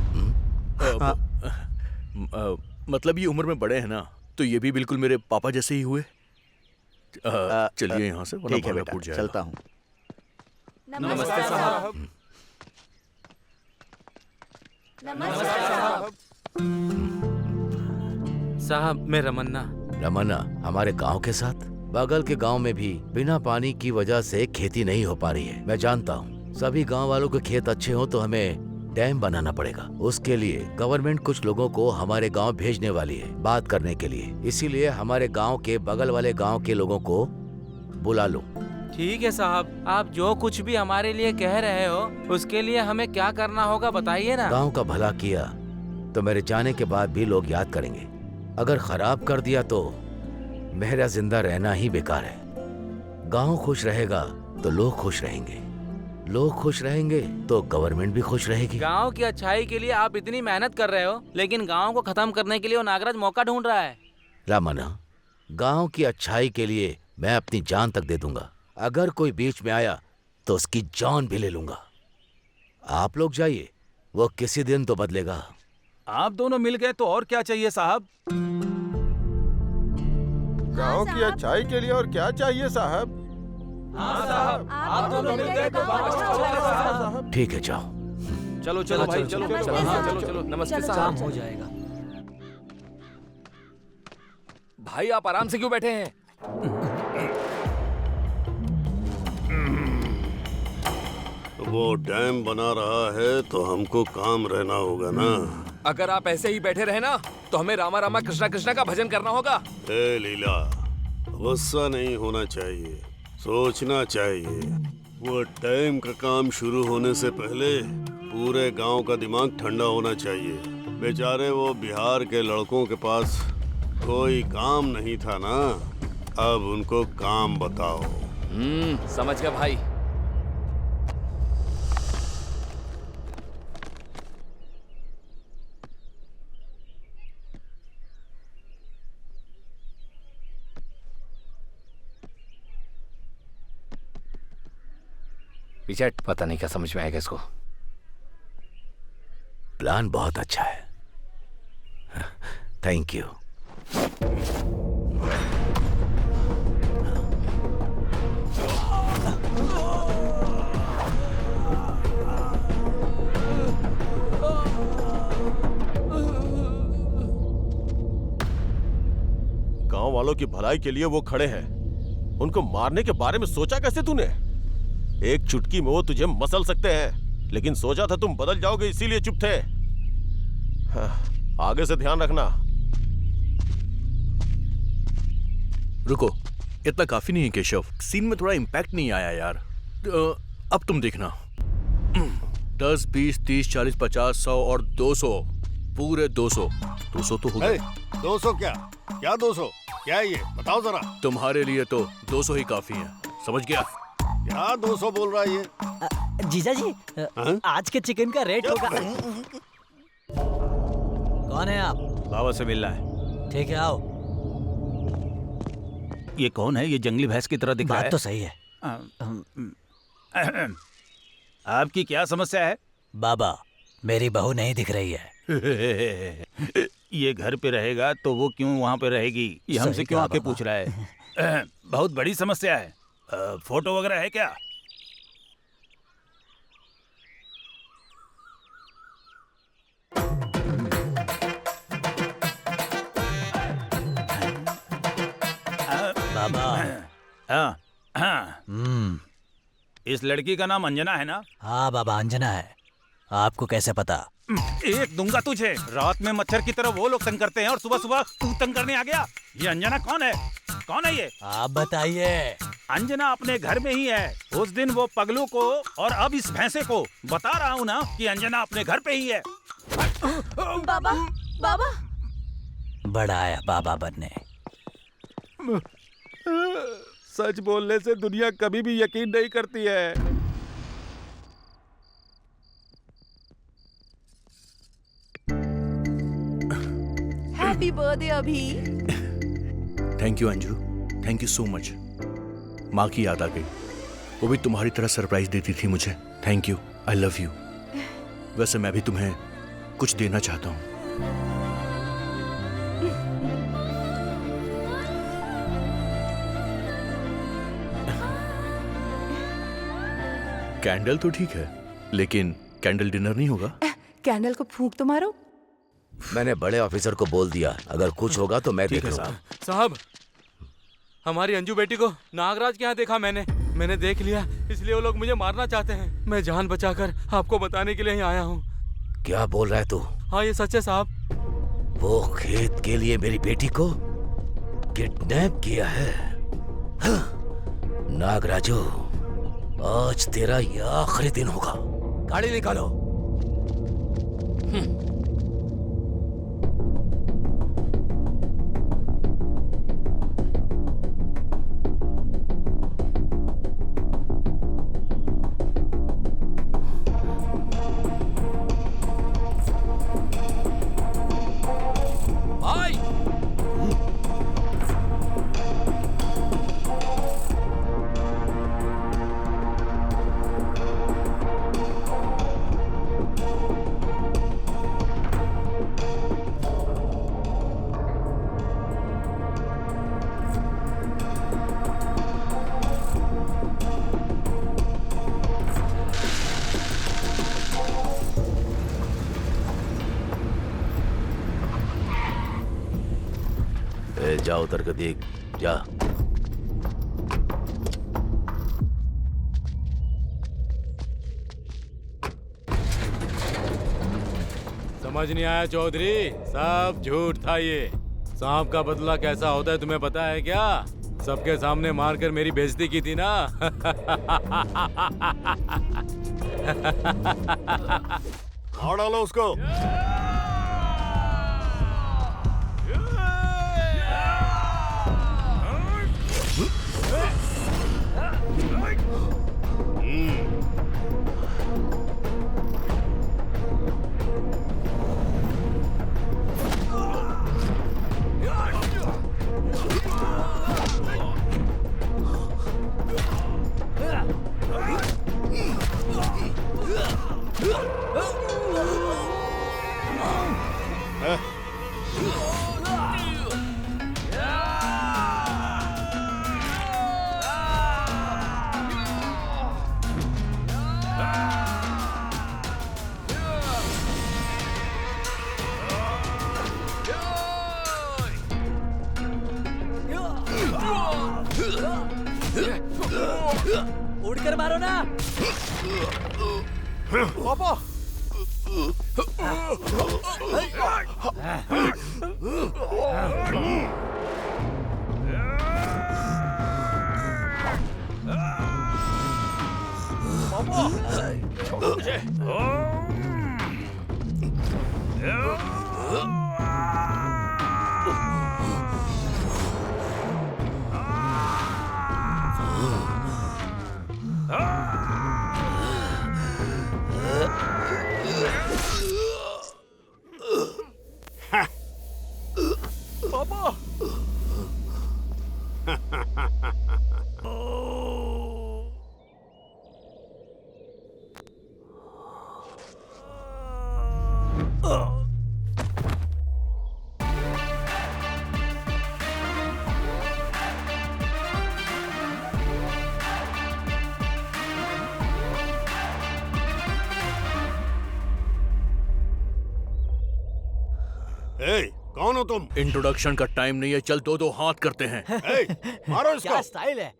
मतलब ये उम्र में बड़े हैं ना, तो ये भी बिल्कुल मेरे पापा जैसे ही हुए। चलिए यहाँ से, ठीक है बेटा, चलता हूँ। नमस्ते साहब। नमस्ते साहब। साहब मैं रमन्ना। रमन्ना हमारे गांव के साथ? बगल के गांव में भी बिना पानी की वजह से खेती नहीं हो पा रही है। मैं जानता हूँ सभी गांव वालों के खेत अच्छे हो तो हमें डैम बनाना पड़ेगा। उसके लिए गवर्नमेंट कुछ लोगों को हमारे गांव भेजने वाली है बात करने के लिए। इसीलिए हमारे गांव के बगल वाले गांव के लोगों को बुला लो। ठीक है साहब, आप जो कुछ भी हमारे लिए कह रहे हो उसके लिए हमें क्या करना होगा बताइए ना। गांव का भला किया तो मेरे जाने के बाद भी लोग याद करेंगे। अगर खराब कर दिया तो मेरा जिंदा रहना ही बेकार है। गांव खुश रहेगा तो लोग खुश रहेंगे। लोग खुश रहेंगे तो गवर्नमेंट भी खुश रहेगी। गांव की अच्छाई के लिए आप इतनी मेहनत कर रहे हो, लेकिन गांव को खत्म करने के लिए वो नागराज मौका ढूंढ रहा है। रामन्ना, गांव की अच्छाई के लिए मैं अपनी जान तक दे दूंगा। अगर कोई बीच में आया तो उसकी जान भी ले लूंगा। आप लोग जाइए, वो किसी दिन तो बदलेगा। आप दोनों मिल गए तो और क्या चाहिए साहब? गांव की अच्छाई के लिए और क्या चाहिए साहब? हाँ साहब, आप दोनों मिल गए तो साहब। ठीक है, जाओ। चलो चलो भाई, चलो चलो, हाँ चलो चलो। नमस्ते साहब। काम हो जाएगा। भाई आप आराम से क्यों बैठे हैं? वो डैम बना रहा है तो हमको काम रहना होगा ना। अगर आप ऐसे ही बैठे रहे ना तो हमें रामा रामा कृष्णा कृष्णा का भजन करना होगा। ए लीला, गुस्सा नहीं होना चाहिए, सोचना चाहिए। वो डैम का काम शुरू होने से पहले पूरे गांव का दिमाग ठंडा होना चाहिए। बेचारे वो बिहार के लड़कों के पास कोई काम नहीं था ना, अब उनको काम बताओ। समझ गया भाई। रिचर्ड, पता नहीं क्या समझ में आएगा इसको। प्लान बहुत अच्छा है, थैंक यू। गांव वालों की भलाई के लिए वो खड़े हैं। उनको मारने के बारे में सोचा कैसे तूने? एक चुटकी में वो तुझे मसल सकते हैं, लेकिन सोचा था तुम बदल जाओगे इसीलिए चुप थे। आगे से ध्यान रखना। रुको, इतना काफी नहीं है केशव। सीन में थोड़ा इम्पैक्ट नहीं आया यार। अब तुम देखना। 10, 20, 30, 40, 50, 100 और 200, पूरे 200। 200 तो हो गए। 200 क्या? क्या 200? क्या है ये? बताओ जरा। तुम्हारे लिए तो 200 ही काफी है, समझ गया? क्या 200 बोल रहा है ये? जीजा जी, आज के चिकन का रेट होगा। कौन है आप? बाबा से मिलना है। ठीक है, आओ। ये कौन है? ये जंगली भैंस की तरह दिख रहा है। बात तो सही है। आपकी क्या समस्या है? बाबा, मेरी बहू नहीं दिख रही है। ये घर पे रहेगा तो वो क्यों वहाँ पे रहेगी? ये हमसे क्यों आके पूछ रहा है? बहुत बड़ी समस्या है। फोटो वगैरह है क्या? बाबा। हाँ। इस लड़की का नाम अंजना है ना? हाँ बाबा, अंजना है। आपको कैसे पता? एक दूंगा तुझे। रात में मच्छर की तरह वो लोग तंग करते हैं और सुबह सुबह तू तंग करने आ गया। ये अंजना कौन है? कौन है ये? आप बताइए। अंजना अपने घर में ही है। उस दिन वो पगलू को और अब इस भैंसे को बता रहा हूँ ना कि अंजना अपने घर पे ही है। बाबा, बाबा। बड़ा आया बाबा बनने। सच बोलने से दुनिया कभी भी यकीन नहीं करती है। हैप्पी बर्थडे अभी। Thank you Anju, thank you so much. माँ की याद आ गई। वो भी तुम्हारी तरह सरप्राइज देती थी मुझे। Thank you, I love you. वैसे मैं भी तुम्हें कुछ देना चाहता हूँ। कैंडल तो ठीक है, लेकिन कैंडल डिनर नहीं होगा। कैंडल को फूंक तो मारो। मैंने बड़े ऑफिसर को बोल दिया, अगर कुछ होगा तो मैं देख लूंगा। साहब, हमारी अंजू बेटी को नागराज के यहाँ देखा मैंने देख लिया, इसलिए वो लोग मुझे मारना चाहते हैं। मैं जान बचाकर आपको बताने के लिए ही आया हूँ। क्या बोल रहा है तू? हाँ, ये सच है साहब। वो खेत के लिए मेरी बेटी को किडनैप किया है। नागराजू, आज तेरा ये आखिरी दिन होगा। गाड़ी निकालो। जा उतर के देख, जा। समझ नहीं आया चौधरी, सब झूठ था ये। सांप का बदला कैसा होता है तुम्हें पता है क्या? सबके सामने मारकर मेरी बेइज्जती की थी ना। मार डालो उसको। उड़कर मारो ना। पापा छोड़ो मुझे। पापा ए, कौन हो तुम? इंट्रोडक्शन का टाइम नहीं है, चल दो दो हाथ करते हैं। ए, मारो इसको। क्या स्टाइल है।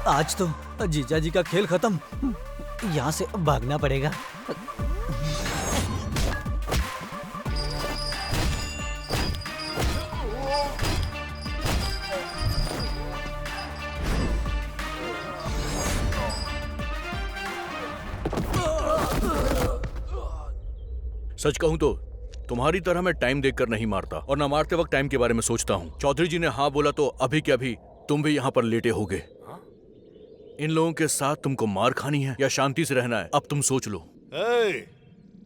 आज तो जीजा जी का खेल खत्म। यहाँ से भागना पड़ेगा। सच कहूं तो तुम्हारी तरह मैं टाइम देखकर नहीं मारता, और ना मारते वक्त टाइम के बारे में सोचता हूं। चौधरी जी ने हाँ बोला तो अभी के अभी तुम भी यहाँ पर लेटे होगे। इन लोगों के साथ तुमको मार खानी है या शांति से रहना है, अब तुम सोच लो।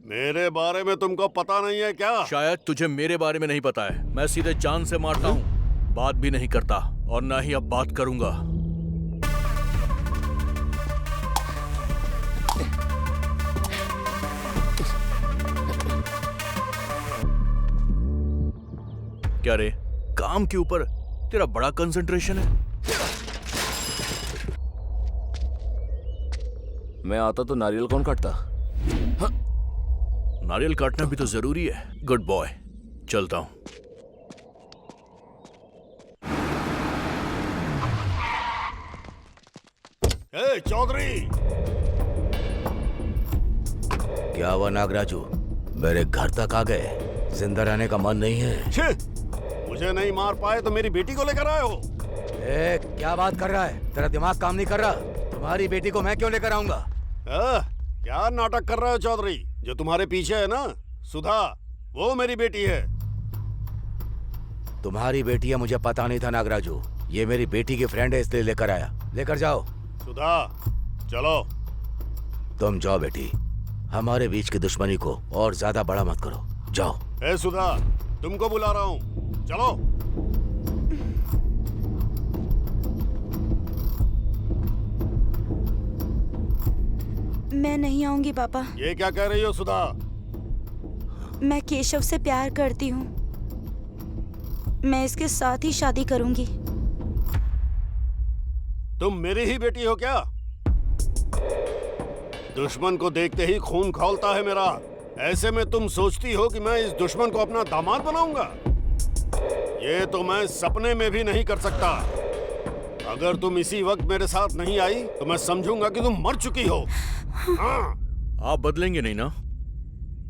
मेरे बारे में तुमको पता नहीं है क्या? शायद तुझे मेरे बारे में नहीं पता है। मैं सीधे जान से मारता हूँ, बात भी नहीं करता और ना ही अब बात करूंगा। क्या रे, काम के ऊपर तेरा बड़ा कंसंट्रेशन है? मैं आता तो नारियल कौन काटता? नारियल काटना भी तो जरूरी है। गुड बॉय, चलता हूं। चौधरी! क्या हुआ नागराजू, मेरे घर तक आ गए? जिंदा रहने का मन नहीं है? मुझे नहीं मार पाए तो मेरी बेटी को लेकर आए हो? क्या बात कर रहा है? तेरा दिमाग काम नहीं कर रहा? तुम्हारी बेटी को मैं क्यों लेकर आऊंगा? क्या नाटक कर रहे हो चौधरी? जो तुम्हारे पीछे है ना, सुधा, वो मेरी बेटी है। तुम्हारी बेटी है मुझे पता नहीं था नागराजू। ये मेरी बेटी की फ्रेंड है इसलिए लेकर आया। लेकर जाओ। सुधा, चलो। तुम जाओ बेटी, हमारे बीच की दुश्मनी को और ज्यादा बड़ा मत करो। जाओ। सुधा, तुमको बुला रहा हूँ, चलो। मैं नहीं आऊंगी पापा। ये क्या कह रही हो सुधा? मैं केशव से प्यार करती हूँ। मैं इसके साथ ही शादी करूंगी। तुम मेरी ही बेटी हो क्या? दुश्मन को देखते ही खून खौलता है मेरा। ऐसे में तुम सोचती हो कि मैं इस दुश्मन को अपना दामाद बनाऊंगा? ये तो मैं सपने में भी नहीं कर सकता। अगर तुम इसी वक्त मेरे साथ नहीं आई तो मैं समझूंगा कि तुम मर चुकी हो। हाँ। आप बदलेंगे नहीं ना?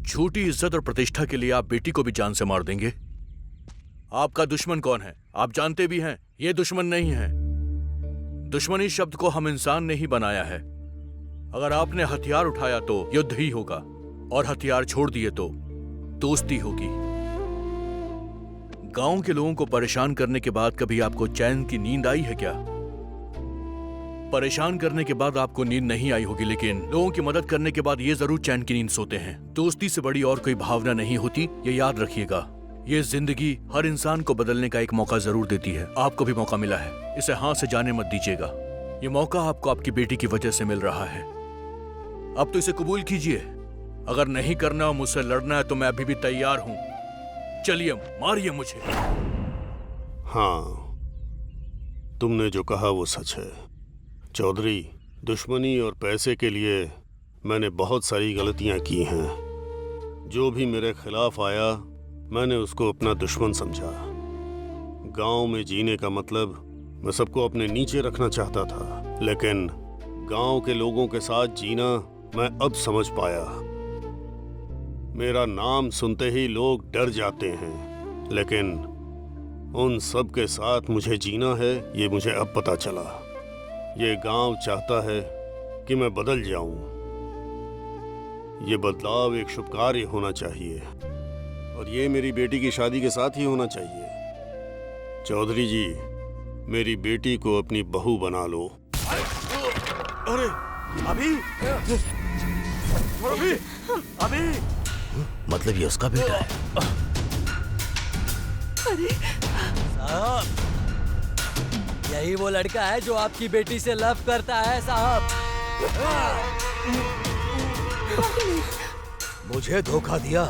झूठी इज्जत और प्रतिष्ठा के लिए आप बेटी को भी जान से मार देंगे? आपका दुश्मन कौन है आप जानते भी हैं। ये दुश्मन नहीं है। दुश्मनी शब्द को हम इंसान ने ही बनाया है। अगर आपने हथियार उठाया तो युद्ध ही होगा और हथियार छोड़ दिए तो दोस्ती होगी। गांव के लोगों को परेशान करने के बाद कभी आपको चैन की नींद आई है क्या? परेशान करने के बाद आपको नींद नहीं आई होगी, लेकिन लोगों की मदद करने के बाद ये जरूर चैन की नींद सोते हैं। दोस्ती से बड़ी और कोई भावना नहीं होती, ये याद रखिएगा। ये जिंदगी हर इंसान को बदलने का एक मौका जरूर देती है। आपको भी मौका मिला है, इसे हाथ से जाने मत दीजिएगा। ये मौका आपको आपकी बेटी की वजह से मिल रहा है। अब तो इसे कबूल कीजिए। अगर नहीं करना और मुझसे लड़ना है तो मैं अभी भी तैयार हूं। चलिए, मारिए मुझे। हाँ, तुमने जो कहा वो सच है चौधरी। दुश्मनी और पैसे के लिए मैंने बहुत सारी गलतियां की हैं। जो भी मेरे खिलाफ आया मैंने उसको अपना दुश्मन समझा। गांव में जीने का मतलब मैं सबको अपने नीचे रखना चाहता था, लेकिन गांव के लोगों के साथ जीना मैं अब समझ पाया। मेरा नाम सुनते ही लोग डर जाते हैं, लेकिन उन सब के साथ मुझे जीना है ये मुझे अब पता चला। ये गांव चाहता है कि मैं बदल जाऊं। ये बदलाव एक शुभ कार्य होना चाहिए और ये मेरी बेटी की शादी के साथ ही होना चाहिए। चौधरी जी, मेरी बेटी को अपनी बहू बना लो। अरे अभी अभी अभी मतलब ये उसका बेटा है? अरे साहब, यही वो लड़का है जो आपकी बेटी से लव करता है साहब। मुझे धोखा दिया,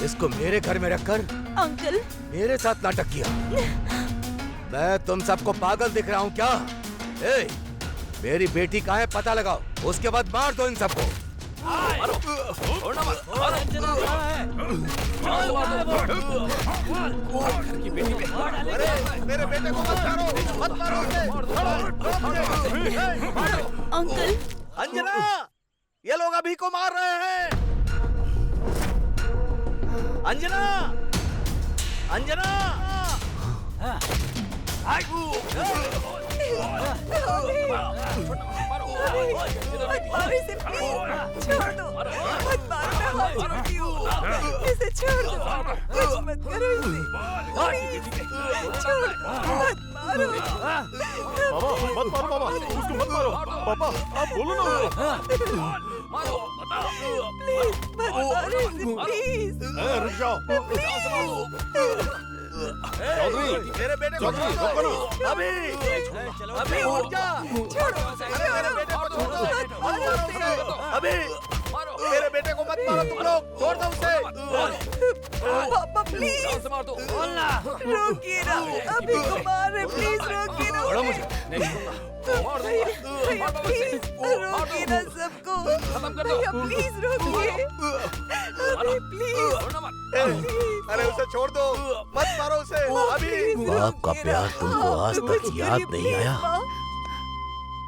इसको मेरे घर में रखकर अंकल मेरे साथ नाटक किया। मैं तुम सबको पागल दिख रहा हूँ क्या? मेरी बेटी कहाँ है पता लगाओ, उसके बाद मार दो इन सबको। मेरे बेटे को मत मारो, मत मारो अंकल। अंजना, ये लोग अभी को मार रहे हैं। अंजना, अंजना। इसे प्लीज छोड़ दो, मत मारो, मैं हाथ जोड़ती हूँ, इसे छोड़ दो, कुछ मत करो इसे, प्लीज छोड़ दो, मत मारो। मत मारो बाबा, उसको मत मारो। पापा आप बोलो ना प्लीज मत मारो इसे, प्लीज। रुक जाओ। चौधरी, मेरे बेटे को चौधरी, रुको ना। अभी अभी उठ जा। छोड़ो, मेरे बेटे को छोड़ दो। अभी मेरे बेटे को मत मारो तुम लोग, छोड़ दो उसे। पापा प्लीज रोकिए ना, अभी को मार रहे, प्लीज रोकिए ना उन्हें। भैया प्लीज रोकिए ना सबको, भैया प्लीज रोकिए, अभी प्लीज। अरे उसे छोड़ दो, मत मारो उसे अभी। बाप का प्यार तुमको आज तक याद नहीं आया?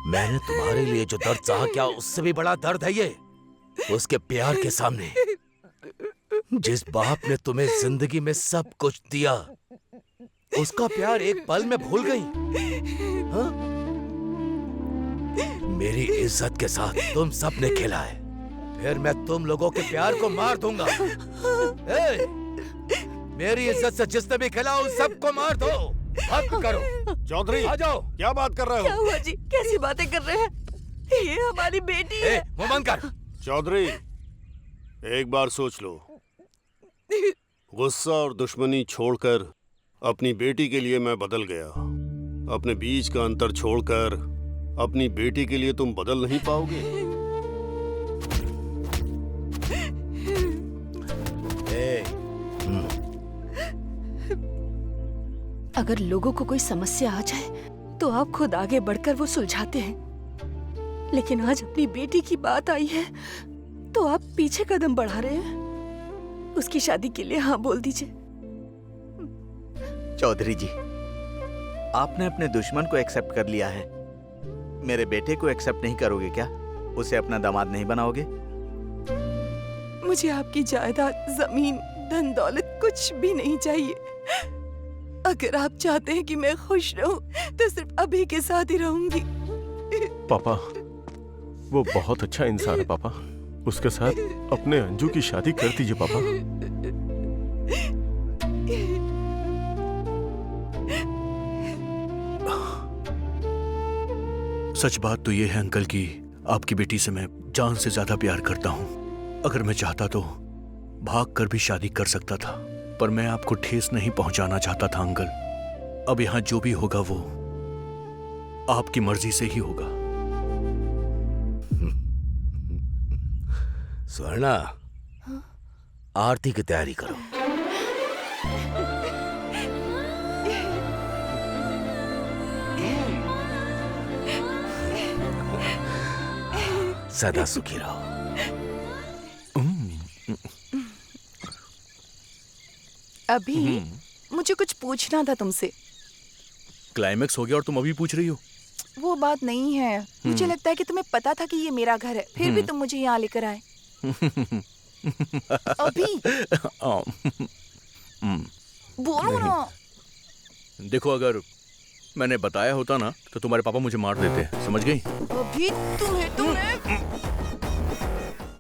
मैंने तुम्हारे लिए जो दर्द सहा क्या उससे भी बड़ा दर्द है ये। उसके प्यार के सामने जिस बाप ने तुम्हें जिंदगी में सब कुछ दिया, उसका प्यार एक पल में भूल गई। हाँ? मेरी इज्जत के साथ तुम सब ने खेला है, फिर मैं तुम लोगों के प्यार को मार दूंगा। ए, मेरी इज्जत से जिसने भी खेला उन सबको मार दो। हक करो। चौधरी, आ जाओ। क्या बात कर रहे क्या हो? हुआ जी, कैसी बातें कर रहे हैं? ये हमारी बेटी है। मुंह बंद कर। चौधरी, एक बार सोच लो। गुस्सा और दुश्मनी छोड़कर अपनी बेटी के लिए मैं बदल गया। अपने बीच का अंतर छोड़कर अपनी बेटी के लिए तुम बदल नहीं पाओगे। अगर लोगों को कोई समस्या आ जाए तो आप खुद आगे बढ़कर वो सुलझाते हैं, लेकिन आज अपनी बेटी की बात आई है तो आप पीछे कदम बढ़ा रहे हैं। उसकी शादी के लिए हाँ बोल दीजिए। चौधरी जी, आपने अपने दुश्मन को एक्सेप्ट कर लिया है, मेरे बेटे को एक्सेप्ट नहीं करोगे क्या? उसे अपना दामाद नहीं बनाओगे? मुझे आपकी जायदाद, जमीन, धन दौलत कुछ भी नहीं चाहिए। अगर आप चाहते हैं कि मैं खुश रहूं तो सिर्फ अभी के साथ ही रहूंगी। पापा, वो बहुत अच्छा इंसान है पापा, उसके साथ अपने अंजू की शादी कर दीजिए पापा। सच बात तो ये है अंकल कि आपकी बेटी से मैं जान से ज्यादा प्यार करता हूँ। अगर मैं चाहता तो भाग कर भी शादी कर सकता था, पर मैं आपको ठेस नहीं पहुंचाना चाहता था अंकल। अब यहाँ जो भी होगा वो आपकी मर्जी से ही होगा। स्वर्णा, आरती की तैयारी करो। सदा सुखी रहो। अभी मुझे कुछ पूछना था तुमसे। क्लाइमेक्स हो गया और तुम अभी पूछ रही हो? वो बात नहीं है, मुझे लगता है कि तुम्हें पता था कि ये मेरा घर है, फिर भी तुम मुझे यहाँ लेकर आए। अभी बोलो ना। देखो, अगर मैंने बताया होता ना तो तुम्हारे पापा मुझे मार देते, समझ गई? अभी तुम्हें